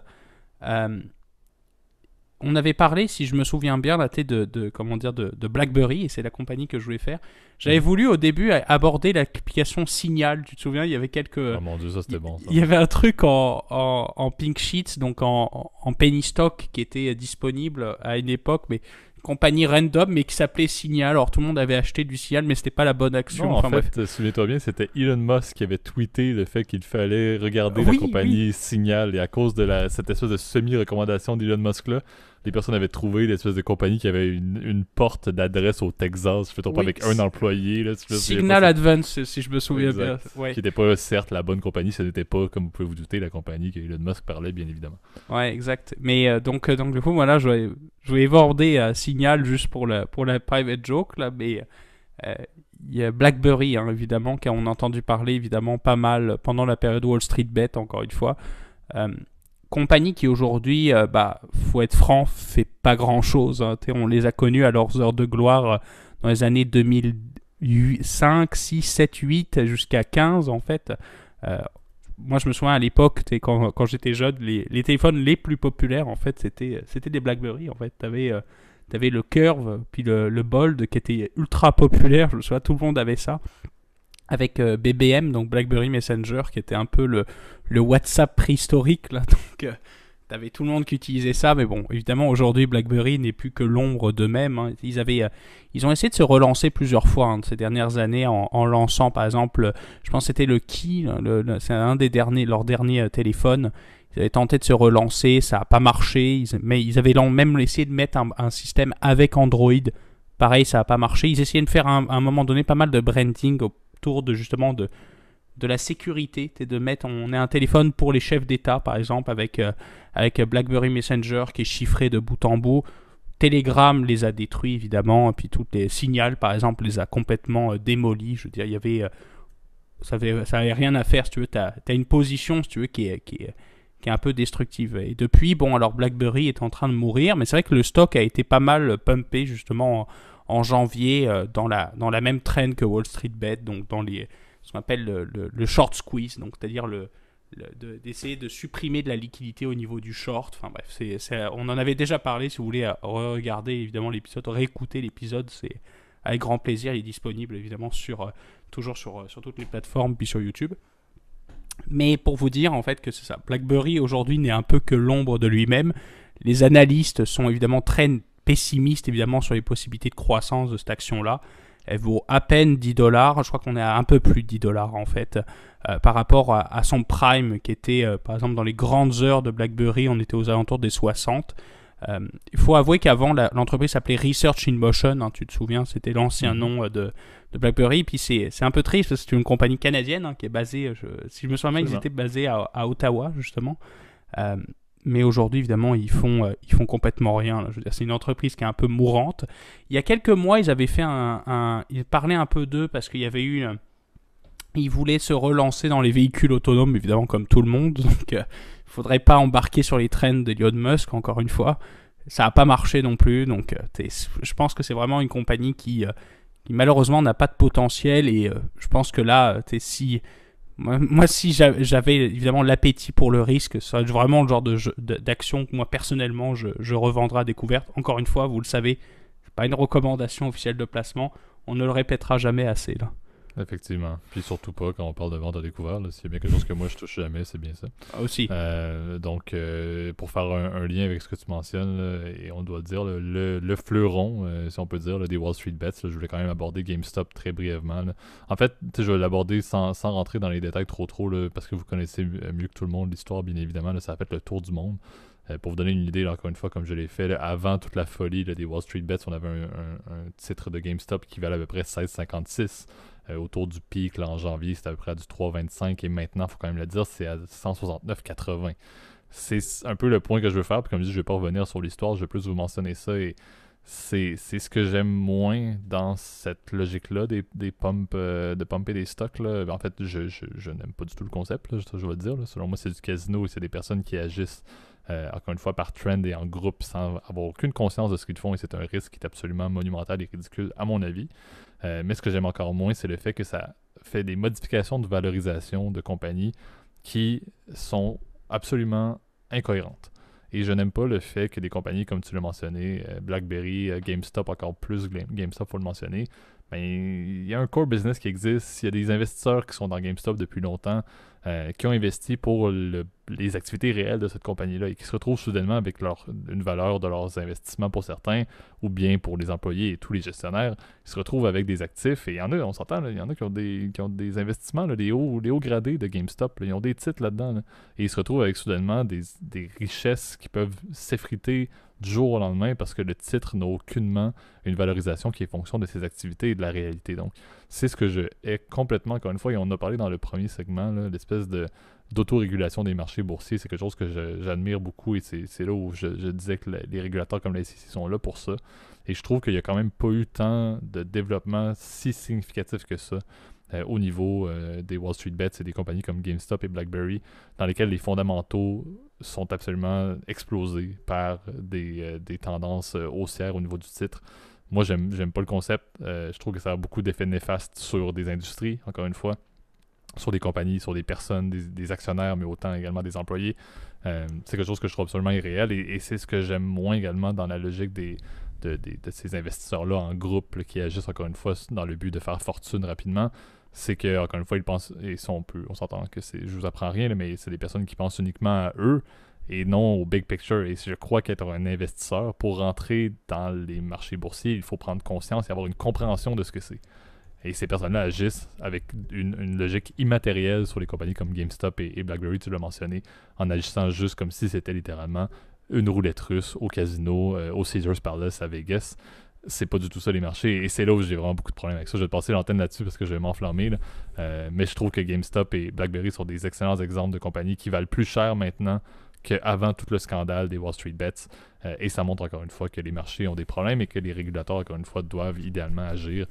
On avait parlé, si je me souviens bien, là, de BlackBerry, et c'est la compagnie que je voulais faire. J'avais voulu au début aborder l'application Signal. Tu te souviens, il y avait Oh mon Dieu, ça c'était bon. Il y avait un truc en pink sheets, donc en penny stock, qui était disponible à une époque, mais compagnie random, mais qui s'appelait Signal. Alors tout le monde avait acheté du Signal, mais c'était pas la bonne action. Non, en fait, souviens-toi bien, c'était Elon Musk qui avait tweeté le fait qu'il fallait regarder la compagnie Signal, et à cause de cette espèce de semi-recommandation d'Elon Musk là, les personnes avaient trouvé l'espèce de compagnie qui avait une porte d'adresse au Texas, je ne pas, avec un employé. Là, Signal Advance, si je me souviens bien. Ouais. Qui n'était pas, certes, la bonne compagnie, ce n'était pas, comme vous pouvez vous douter, la compagnie que Elon Musk parlait, bien évidemment. Ouais, exact. Mais donc du coup, voilà, je vais aborder Signal juste pour la private joke, là, mais il y a BlackBerry, hein, évidemment, qu'on a entendu parler, évidemment, pas mal pendant la période Wall Street Bet, encore une fois. Compagnie qui aujourd'hui, faut être franc, fait pas grand chose. Hein. On les a connus à leurs heures de gloire dans les années 2005, 6, 7, 8 jusqu'à 15 en fait. Moi je me souviens à l'époque, quand j'étais jeune, les téléphones les plus populaires en fait c'était des BlackBerry en fait. T'avais le Curve, puis le Bold qui était ultra populaire, je me souviens, tout le monde avait ça. Avec BBM, donc BlackBerry Messenger, qui était un peu le WhatsApp préhistorique, là. Donc, t'avais tout le monde qui utilisait ça, mais bon, évidemment, aujourd'hui, BlackBerry n'est plus que l'ombre d'eux-mêmes. Hein. Ils ont essayé de se relancer plusieurs fois ces dernières années en lançant, par exemple, je pense que c'était le Key, c'est un des leurs derniers téléphones. Ils avaient tenté de se relancer, ça n'a pas marché, mais ils avaient même essayé de mettre un système avec Android. Pareil, ça n'a pas marché. Ils essayaient de faire à un moment donné pas mal de branding autour de justement de la sécurité, de mettre, on est un téléphone pour les chefs d'État par exemple avec BlackBerry Messenger qui est chiffré de bout en bout. Telegram les a détruits évidemment, et puis toutes les Signal par exemple les a complètement démolis. Je veux dire, il y avait ça avait rien à faire si tu veux. T'as une position si tu veux qui est un peu destructive. Et depuis, bon, alors BlackBerry est en train de mourir, mais c'est vrai que le stock a été pas mal pumpé justement en janvier dans la même trend que Wall Street Bet, donc dans ce qu'on appelle le short squeeze, donc c'est-à-dire d'essayer de supprimer de la liquidité au niveau du short. Enfin bref, on en avait déjà parlé. Si vous voulez regarder évidemment l'épisode, réécouter l'épisode, c'est avec grand plaisir. Il est disponible évidemment toujours sur toutes les plateformes, puis sur YouTube. Mais pour vous dire en fait que c'est ça, BlackBerry aujourd'hui n'est un peu que l'ombre de lui-même. Les analystes sont évidemment très pessimistes évidemment sur les possibilités de croissance de cette action-là. elle vaut à peine 10 dollars. Je crois qu'on est à un peu plus de 10 dollars en fait, par rapport à son prime qui était, par exemple, dans les grandes heures de BlackBerry, on était aux alentours des 60. Il faut avouer qu'avant, l'entreprise s'appelait Research in Motion, hein, tu te souviens, c'était l'ancien nom de BlackBerry. Puis c'est un peu triste parce que c'est une compagnie canadienne, hein, qui est basée, si je me souviens bien, ils étaient basés à Ottawa justement. Mais aujourd'hui, évidemment, ils font complètement rien. Là. Je veux dire, c'est une entreprise qui est un peu mourante. Il y a quelques mois, ils avaient fait ils parlaient un peu d'eux parce qu'il y avait eu... ils voulaient se relancer dans les véhicules autonomes, évidemment, comme tout le monde. Donc, il ne faudrait pas embarquer sur les traînes d'Elon Musk, encore une fois. Ça n'a pas marché non plus. Donc, je pense que c'est vraiment une compagnie qui malheureusement, n'a pas de potentiel. Et je pense que là, si... Moi, si j'avais évidemment l'appétit pour le risque, ça serait vraiment le genre d'action que moi, personnellement, je revendrai à découverte. Encore une fois, vous le savez, c'est pas une recommandation officielle de placement. On ne le répétera jamais assez, là. Effectivement. Puis surtout pas quand on parle de vente à découvert. S'il y a bien quelque chose que moi je touche jamais, c'est bien ça. Aussi. Donc, pour faire un lien avec ce que tu mentionnes, là, et on doit dire le fleuron, si on peut dire, là, des Wall Street Bets, là, je voulais quand même aborder GameStop très brièvement. Là. En fait, je vais l'aborder sans rentrer dans les détails trop, là, parce que vous connaissez mieux que tout le monde l'histoire, bien évidemment. Là, ça a fait le tour du monde. Pour vous donner une idée, là, encore une fois, comme je l'ai fait, là, avant toute la folie là, des Wall Street Bets, on avait un titre de GameStop qui valait à peu près 16,56. Autour du pic, là, en janvier, c'était à peu près à du 3,25 et maintenant, il faut quand même le dire, c'est à 169,80. C'est un peu le point que je veux faire, puis comme je dis, je ne vais pas revenir sur l'histoire, je vais plus vous mentionner ça, et c'est ce que j'aime moins dans cette logique-là des pumps, de pumper des stocks. Là. En fait, je n'aime pas du tout le concept, là, je vais le dire. Là. Selon moi, c'est du casino et c'est des personnes qui agissent, encore une fois, par trend et en groupe sans avoir aucune conscience de ce qu'ils font, et c'est un risque qui est absolument monumental et ridicule, à mon avis. Mais ce que j'aime encore moins, c'est le fait que ça fait des modifications de valorisation de compagnies qui sont absolument incohérentes. Et je n'aime pas le fait que des compagnies, comme tu l'as mentionné, BlackBerry, GameStop, encore plus GameStop, il faut le mentionner, ben, il y a un core business qui existe, il y a des investisseurs qui sont dans GameStop depuis longtemps, qui ont investi pour les activités réelles de cette compagnie-là et qui se retrouvent soudainement avec une valeur de leurs investissements pour certains, ou bien pour les employés et tous les gestionnaires, ils se retrouvent avec des actifs, et il y en a, on s'entend, là, il y en a qui ont des investissements, là, les hauts gradés de GameStop, là, ils ont des titres là-dedans, là, et ils se retrouvent avec soudainement des richesses qui peuvent s'effriter du jour au lendemain parce que le titre n'a aucunement une valorisation qui est fonction de ses activités et de la réalité. Donc, c'est ce que je hais complètement, encore une fois, et on en a parlé dans le premier segment, là, l'espèce d'autorégulation des marchés boursiers, c'est quelque chose que j'admire beaucoup, et c'est là où je disais que les régulateurs comme la SEC sont là pour ça. Et je trouve qu'il n'y a quand même pas eu tant de développement si significatif que ça au niveau des Wall Street Bets et des compagnies comme GameStop et BlackBerry, dans lesquelles les fondamentaux sont absolument explosés par des tendances haussières au niveau du titre. Moi, j'aime pas le concept. Je trouve que ça a beaucoup d'effets néfastes sur des industries, encore une fois, sur des compagnies, sur des personnes, des actionnaires, mais autant également des employés. C'est quelque chose que je trouve absolument irréel, et c'est ce que j'aime moins également dans la logique de ces investisseurs-là en groupe là, qui agissent, encore une fois, dans le but de faire fortune rapidement. C'est que, encore une fois, ils pensent, et ça, on s'entend que je vous apprends rien, là, mais c'est des personnes qui pensent uniquement à eux et non au big picture. Et je crois qu'être un investisseur, pour rentrer dans les marchés boursiers, il faut prendre conscience et avoir une compréhension de ce que c'est. Et ces personnes-là agissent avec une logique immatérielle sur les compagnies comme GameStop et BlackBerry, tu l'as mentionné, en agissant juste comme si c'était littéralement une roulette russe au casino, au Caesars Palace à Vegas. C'est pas du tout ça les marchés, et c'est là où j'ai vraiment beaucoup de problèmes avec ça. Je vais te passer l'antenne là-dessus parce que je vais m'enflammer, là. Mais je trouve que GameStop et BlackBerry sont des excellents exemples de compagnies qui valent plus cher maintenant qu'avant tout le scandale des Wall Street Bets, et ça montre encore une fois que les marchés ont des problèmes et que les régulateurs, encore une fois, doivent idéalement agir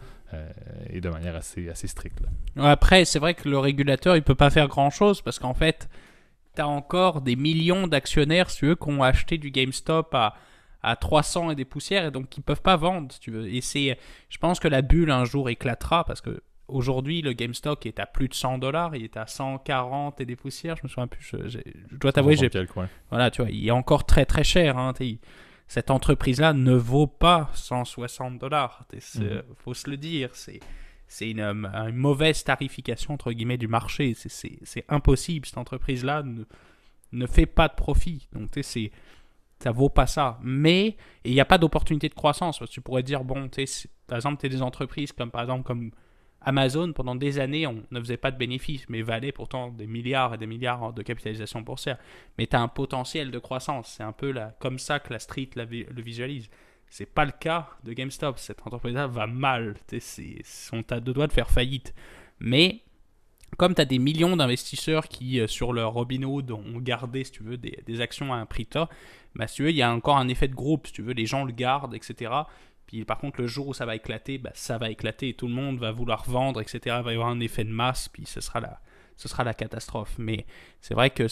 et de manière assez stricte. Là. Après, c'est vrai que le régulateur, il peut pas faire grand-chose parce qu'en fait, tu as encore des millions d'actionnaires, si tu veux, qui ont acheté du GameStop à 300 et des poussières, et donc ils peuvent pas vendre, si tu veux. Et je pense que la bulle un jour éclatera parce que aujourd'hui le GameStop est à plus de $100, il est à 140 et des poussières, je me souviens plus, je dois t'avouer, voilà, tu vois, il est encore très très cher, hein, cette entreprise-là ne vaut pas $160, faut se le dire, c'est une mauvaise tarification entre guillemets du marché, c'est impossible, cette entreprise-là ne fait pas de profit, donc tu sais, ça vaut pas ça. Mais il n'y a pas d'opportunité de croissance. Parce que tu pourrais dire, bon, par exemple, tu as des entreprises comme par exemple comme Amazon, pendant des années, on ne faisait pas de bénéfices, mais valait pourtant des milliards et des milliards de capitalisation boursière. Mais tu as un potentiel de croissance. C'est un peu comme ça que la street le visualise. C'est pas le cas de GameStop. Cette entreprise-là va mal. On à deux doigts de faire faillite. Mais comme tu as des millions d'investisseurs qui, sur leur Robinhood, ont gardé, si tu veux, des actions à un prix tas, bah, si tu veux, il y a encore un effet de groupe. Si tu veux, les gens le gardent, etc. Puis par contre, le jour où ça va éclater, bah, ça va éclater et tout le monde va vouloir vendre, etc. Il va y avoir un effet de masse, puis ce sera la catastrophe. Mais c'est vrai que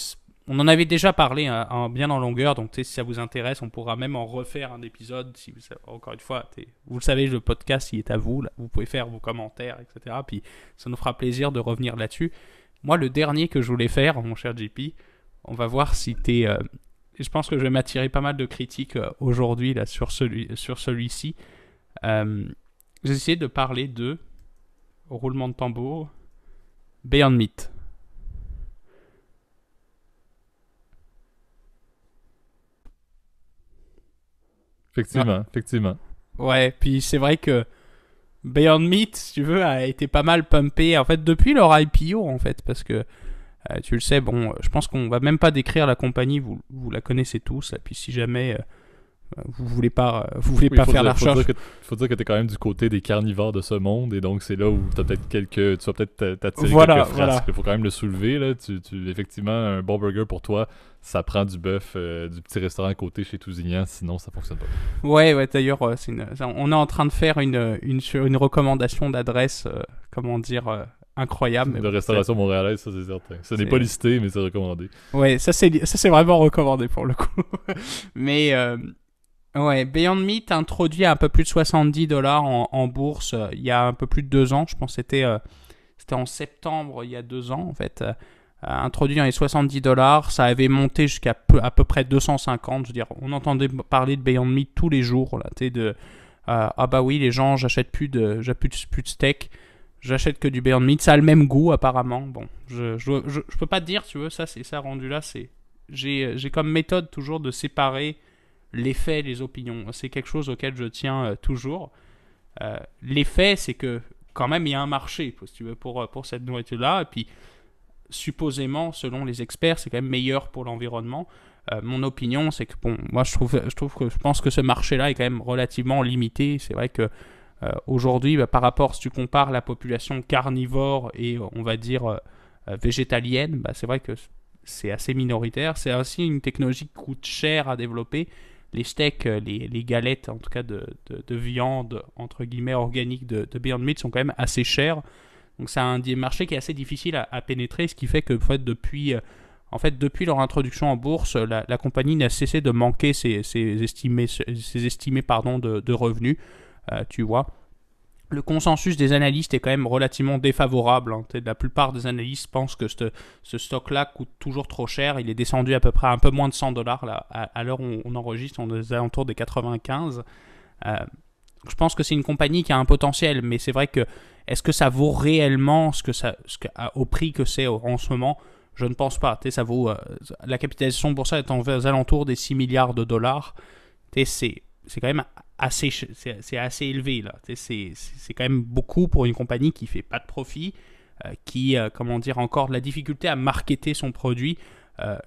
on en avait déjà parlé bien en longueur, donc si ça vous intéresse, on pourra même en refaire un épisode. Si encore une fois, vous le savez, le podcast il est à vous, là, vous pouvez faire vos commentaires, etc. Puis ça nous fera plaisir de revenir là-dessus. Moi, le dernier que je voulais faire, mon cher JP, on va voir si t'es... je pense que je vais m'attirer pas mal de critiques aujourd'hui là, sur celui-ci. J'ai essayé de parler de, au roulement de tambour, Beyond Meat. Effectivement. Ouais, puis c'est vrai que Beyond Meat, si tu veux, a été pas mal pumpé en fait depuis leur IPO en fait, parce que tu le sais, bon, je pense qu'on va même pas décrire la compagnie, vous la connaissez tous, et puis si jamais vous voulez pas faire la recherche. Faut dire que t'es quand même du côté des carnivores de ce monde, et donc c'est là où tu vas peut-être t'attirer Voilà, quelques frasques. voilà. Il faut quand même le soulever, là. Effectivement, un bon burger pour toi, ça prend du bœuf du petit restaurant à côté chez Tousignan, sinon ça fonctionne pas. Ouais, d'ailleurs, on est en train de faire une recommandation d'adresse, comment dire, incroyable. Mais De restauration montréalaise, ça c'est certain. Ce n'est pas listé, mais c'est recommandé. Ouais, ça c'est vraiment recommandé pour le coup. Mais ouais, Beyond Meat a introduit à un peu plus de $70 en bourse il y a un peu plus de 2 ans. Je pense que c'était en septembre il y a 2 ans en fait. Introduit dans les $70, ça avait monté jusqu'à à peu près 250. Je veux dire, on entendait parler de Beyond Meat tous les jours. Là, ah bah oui, les gens, j'achète plus de steak. J'achète que du Beyond Meat. Ça a le même goût apparemment. Bon, je peux pas te dire, tu veux, ça rendu là, j'ai comme méthode toujours de séparer les faits et les opinions. C'est quelque chose auquel je tiens toujours. Les faits, c'est que quand même il y a un marché, si tu veux, pour cette nourriture-là. Et puis, supposément, selon les experts, c'est quand même meilleur pour l'environnement. Mon opinion, c'est que bon, moi je pense que ce marché-là est quand même relativement limité. C'est vrai que aujourd'hui, par rapport, si tu compares la population carnivore et on va dire végétalienne, c'est vrai que c'est assez minoritaire. C'est aussi une technologie qui coûte cher à développer. Les steaks, les galettes en tout cas de viande entre guillemets organique de Beyond Meat sont quand même assez chères. Donc c'est un marché qui est assez difficile à pénétrer, ce qui fait que depuis leur introduction en bourse, la compagnie n'a cessé de manquer ses estimés de revenus. Tu vois. Le consensus des analystes est quand même relativement défavorable. La plupart des analystes pensent que ce stock-là coûte toujours trop cher. Il est descendu à peu près un peu moins de $100 là, à l'heure où on enregistre, on est aux alentours des 95. Je pense que c'est une compagnie qui a un potentiel, mais c'est vrai que est-ce que ça vaut réellement au prix que c'est en ce moment? Je ne pense pas. Ça vaut, la capitalisation boursière est aux alentours des 6 milliards de dollars. C'est quand même c'est assez élevé là. C'est quand même beaucoup pour une compagnie qui fait pas de profit, qui comment dire encore de la difficulté à marketer son produit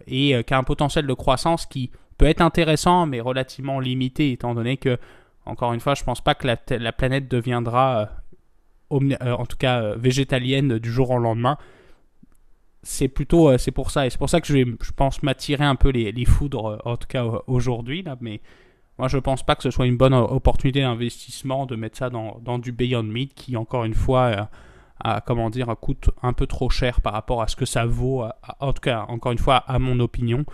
et qui a un potentiel de croissance qui peut être intéressant mais relativement limité étant donné que encore une fois je pense pas que la planète deviendra en tout cas végétalienne du jour au lendemain. C'est pour ça et c'est pour ça que je pense m'attirer un peu les foudres en tout cas aujourd'hui là, mais moi, je pense pas que ce soit une bonne opportunité d'investissement de mettre ça dans du Beyond Meat qui, encore une fois, coûte un peu trop cher par rapport à ce que ça vaut. En tout cas, encore une fois, à mon opinion.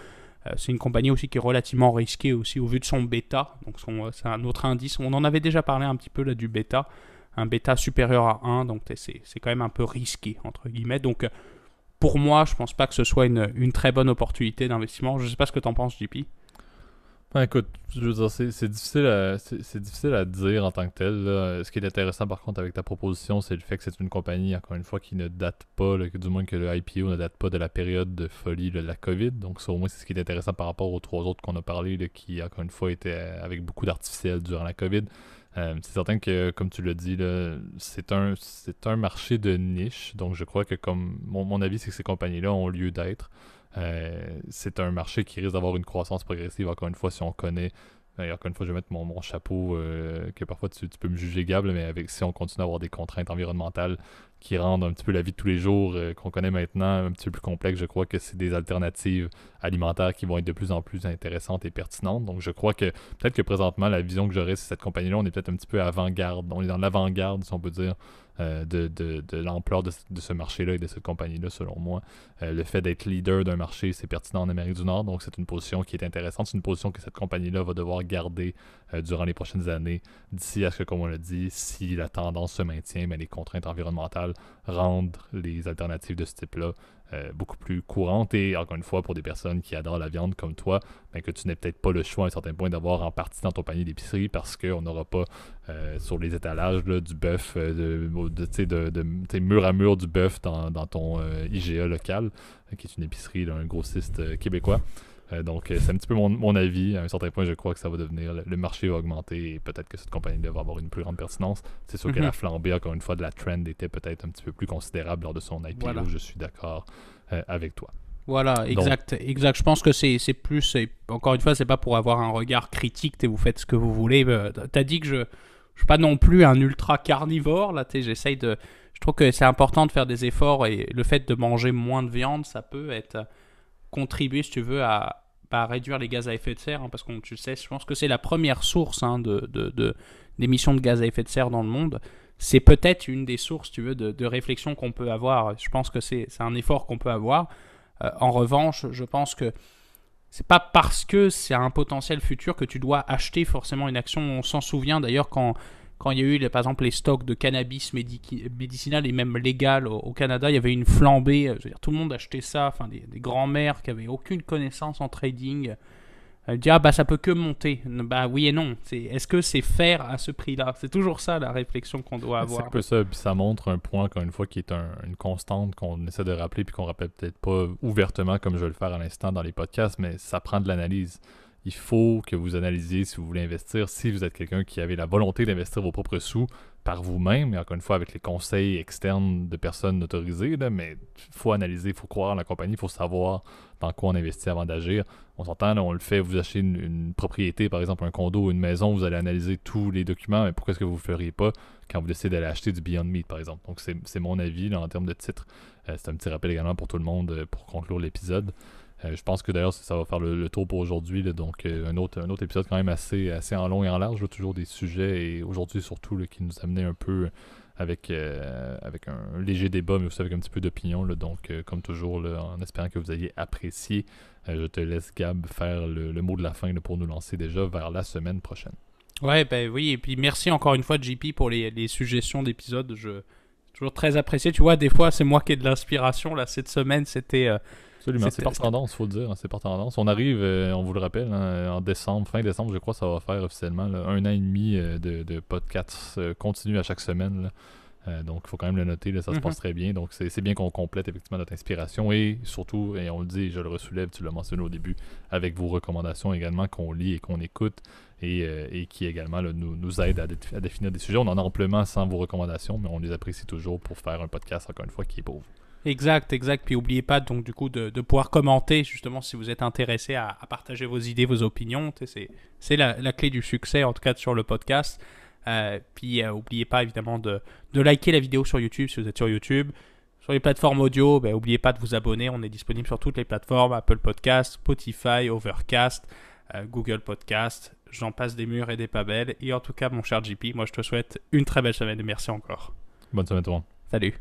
C'est une compagnie aussi qui est relativement risquée aussi au vu de son bêta. Donc, c'est un autre indice. On en avait déjà parlé un petit peu là du bêta. Un bêta supérieur à 1. Donc, c'est quand même un peu risqué, entre guillemets. Donc, pour moi, je pense pas que ce soit une très bonne opportunité d'investissement. Je sais pas ce que tu en penses, JP. Écoute, je veux dire, c'est difficile à dire en tant que tel, là. Ce qui est intéressant par contre avec ta proposition, c'est le fait que c'est une compagnie, encore une fois, qui ne date pas, là, du moins que le IPO ne date pas de la période de folie de la COVID. Donc ça, au moins, c'est ce qui est intéressant par rapport aux 3 autres qu'on a parlé, là, qui, encore une fois, étaient avec beaucoup d'artificiel durant la COVID. C'est certain que, comme tu l'as dit, là, c'est un marché de niche. Donc, je crois que comme mon avis, c'est que ces compagnies-là ont lieu d'être. C'est un marché qui risque d'avoir une croissance progressive, encore une fois, si on connaît. Encore une fois, je vais mettre mon chapeau, que parfois tu peux me juger Gab, mais si on continue à avoir des contraintes environnementales qui rendent un petit peu la vie de tous les jours qu'on connaît maintenant un petit peu plus complexe, je crois que c'est des alternatives alimentaires qui vont être de plus en plus intéressantes et pertinentes. Donc je crois que peut-être que présentement, la vision que j'aurais, c'est cette compagnie-là, on est peut-être un petit peu avant-garde, on est dans l'avant-garde, si on peut dire, de l'ampleur de ce marché-là et de cette compagnie-là, selon moi. Le fait d'être leader d'un marché, c'est pertinent en Amérique du Nord, donc c'est une position qui est intéressante. C'est une position que cette compagnie-là va devoir garder durant les prochaines années, d'ici à ce que, comme on l'a dit, si la tendance se maintient, les contraintes environnementales rendent les alternatives de ce type-là beaucoup plus courantes. Et encore une fois, pour des personnes qui adorent la viande comme toi, que tu n'aies peut-être pas le choix à un certain point d'avoir en partie dans ton panier d'épicerie parce qu'on n'aura pas sur les étalages là, du bœuf, mur à mur du bœuf dans ton IGA local, qui est une épicerie, là, un grossiste québécois. Donc, c'est un petit peu mon avis. À un certain point, je crois que ça va devenir... Le marché va augmenter et peut-être que cette compagnie va avoir une plus grande pertinence. C'est sûr que la flambée, encore une fois, de la trend était peut-être un petit peu plus considérable lors de son IPO. Voilà. Je suis d'accord avec toi. Voilà, exact. Je pense que c'est plus... Encore une fois, c'est pas pour avoir un regard critique, vous faites ce que vous voulez. T'as dit que je suis pas non plus un ultra carnivore. Là, j'essaye de... Je trouve que c'est important de faire des efforts et le fait de manger moins de viande, ça peut être... contribuer, si tu veux, à réduire les gaz à effet de serre, parce que tu sais, je pense que c'est la première source d'émissions de gaz à effet de serre dans le monde. C'est peut-être une des sources, tu veux, de réflexion qu'on peut avoir. Je pense que c'est un effort qu'on peut avoir. En revanche, je pense que c'est pas parce que c'est un potentiel futur que tu dois acheter forcément une action. On s'en souvient d'ailleurs quand il y a eu, par exemple, les stocks de cannabis médicinal et même légal au Canada, il y avait une flambée. Je veux dire, tout le monde achetait ça. Enfin, des grands-mères qui n'avaient aucune connaissance en trading disaient « Ah, bah, ça peut que monter. » Bah, oui et non. Est-ce que c'est faire à ce prix-là? C'est toujours ça, la réflexion qu'on doit avoir. C'est un peu ça. Puis ça montre un point, encore une fois, qui est une constante qu'on essaie de rappeler puis qu'on rappelle peut-être pas ouvertement comme je vais le faire à l'instant dans les podcasts, mais ça prend de l'analyse. Il faut que vous analysiez si vous voulez investir, si vous êtes quelqu'un qui avait la volonté d'investir vos propres sous par vous-même, et encore une fois avec les conseils externes de personnes autorisées, là, mais il faut analyser, il faut croire en la compagnie, il faut savoir dans quoi on investit avant d'agir. On s'entend, là, on le fait, vous achetez une propriété, par exemple un condo ou une maison, vous allez analyser tous les documents, mais pourquoi est-ce que vous ne le feriez pas quand vous décidez d'aller acheter du Beyond Meat, par exemple. Donc c'est mon avis là, en termes de titre. C'est un petit rappel également pour tout le monde pour conclure l'épisode. Je pense que d'ailleurs ça va faire le tour pour aujourd'hui, donc un autre épisode quand même assez en long et en large, là, toujours des sujets, et aujourd'hui surtout là, qui nous amenait un peu avec un léger débat, mais aussi avec un petit peu d'opinion. Donc comme toujours, là, en espérant que vous ayez apprécié, je te laisse Gab faire le mot de la fin là, pour nous lancer déjà vers la semaine prochaine. Ouais, ben oui, et puis merci encore une fois JP pour les suggestions d'épisodes, toujours très apprécié. Tu vois, des fois c'est moi qui ai de l'inspiration, là cette semaine c'était... Absolument, c'est par tendance, il faut le dire, c'est par tendance. On arrive, on vous le rappelle, en décembre, fin décembre, je crois, ça va faire officiellement là, 1 an et demi de podcasts continus à chaque semaine. Là. Donc, il faut quand même le noter, là, ça se passe très bien. Donc, c'est bien qu'on complète effectivement notre inspiration et surtout, et on le dit, je le ressoulève, tu l'as mentionné au début, avec vos recommandations également qu'on lit et qu'on écoute et qui également là, nous aident à définir des sujets. On en a amplement sans vos recommandations, mais on les apprécie toujours pour faire un podcast, encore une fois, qui est pour vous. Exact. Puis n'oubliez pas donc du coup de pouvoir commenter justement si vous êtes intéressé à partager vos idées, vos opinions. C'est la clé du succès en tout cas sur le podcast. Puis n'oubliez pas évidemment de liker la vidéo sur YouTube si vous êtes sur YouTube. Sur les plateformes audio, n'oubliez pas de vous abonner. On est disponible sur toutes les plateformes, Apple Podcast, Spotify, Overcast, Google Podcast. J'en passe des murs et des pas belles. Et en tout cas mon cher JP, moi je te souhaite une très belle semaine et merci encore. Bonne semaine tout le monde. Salut.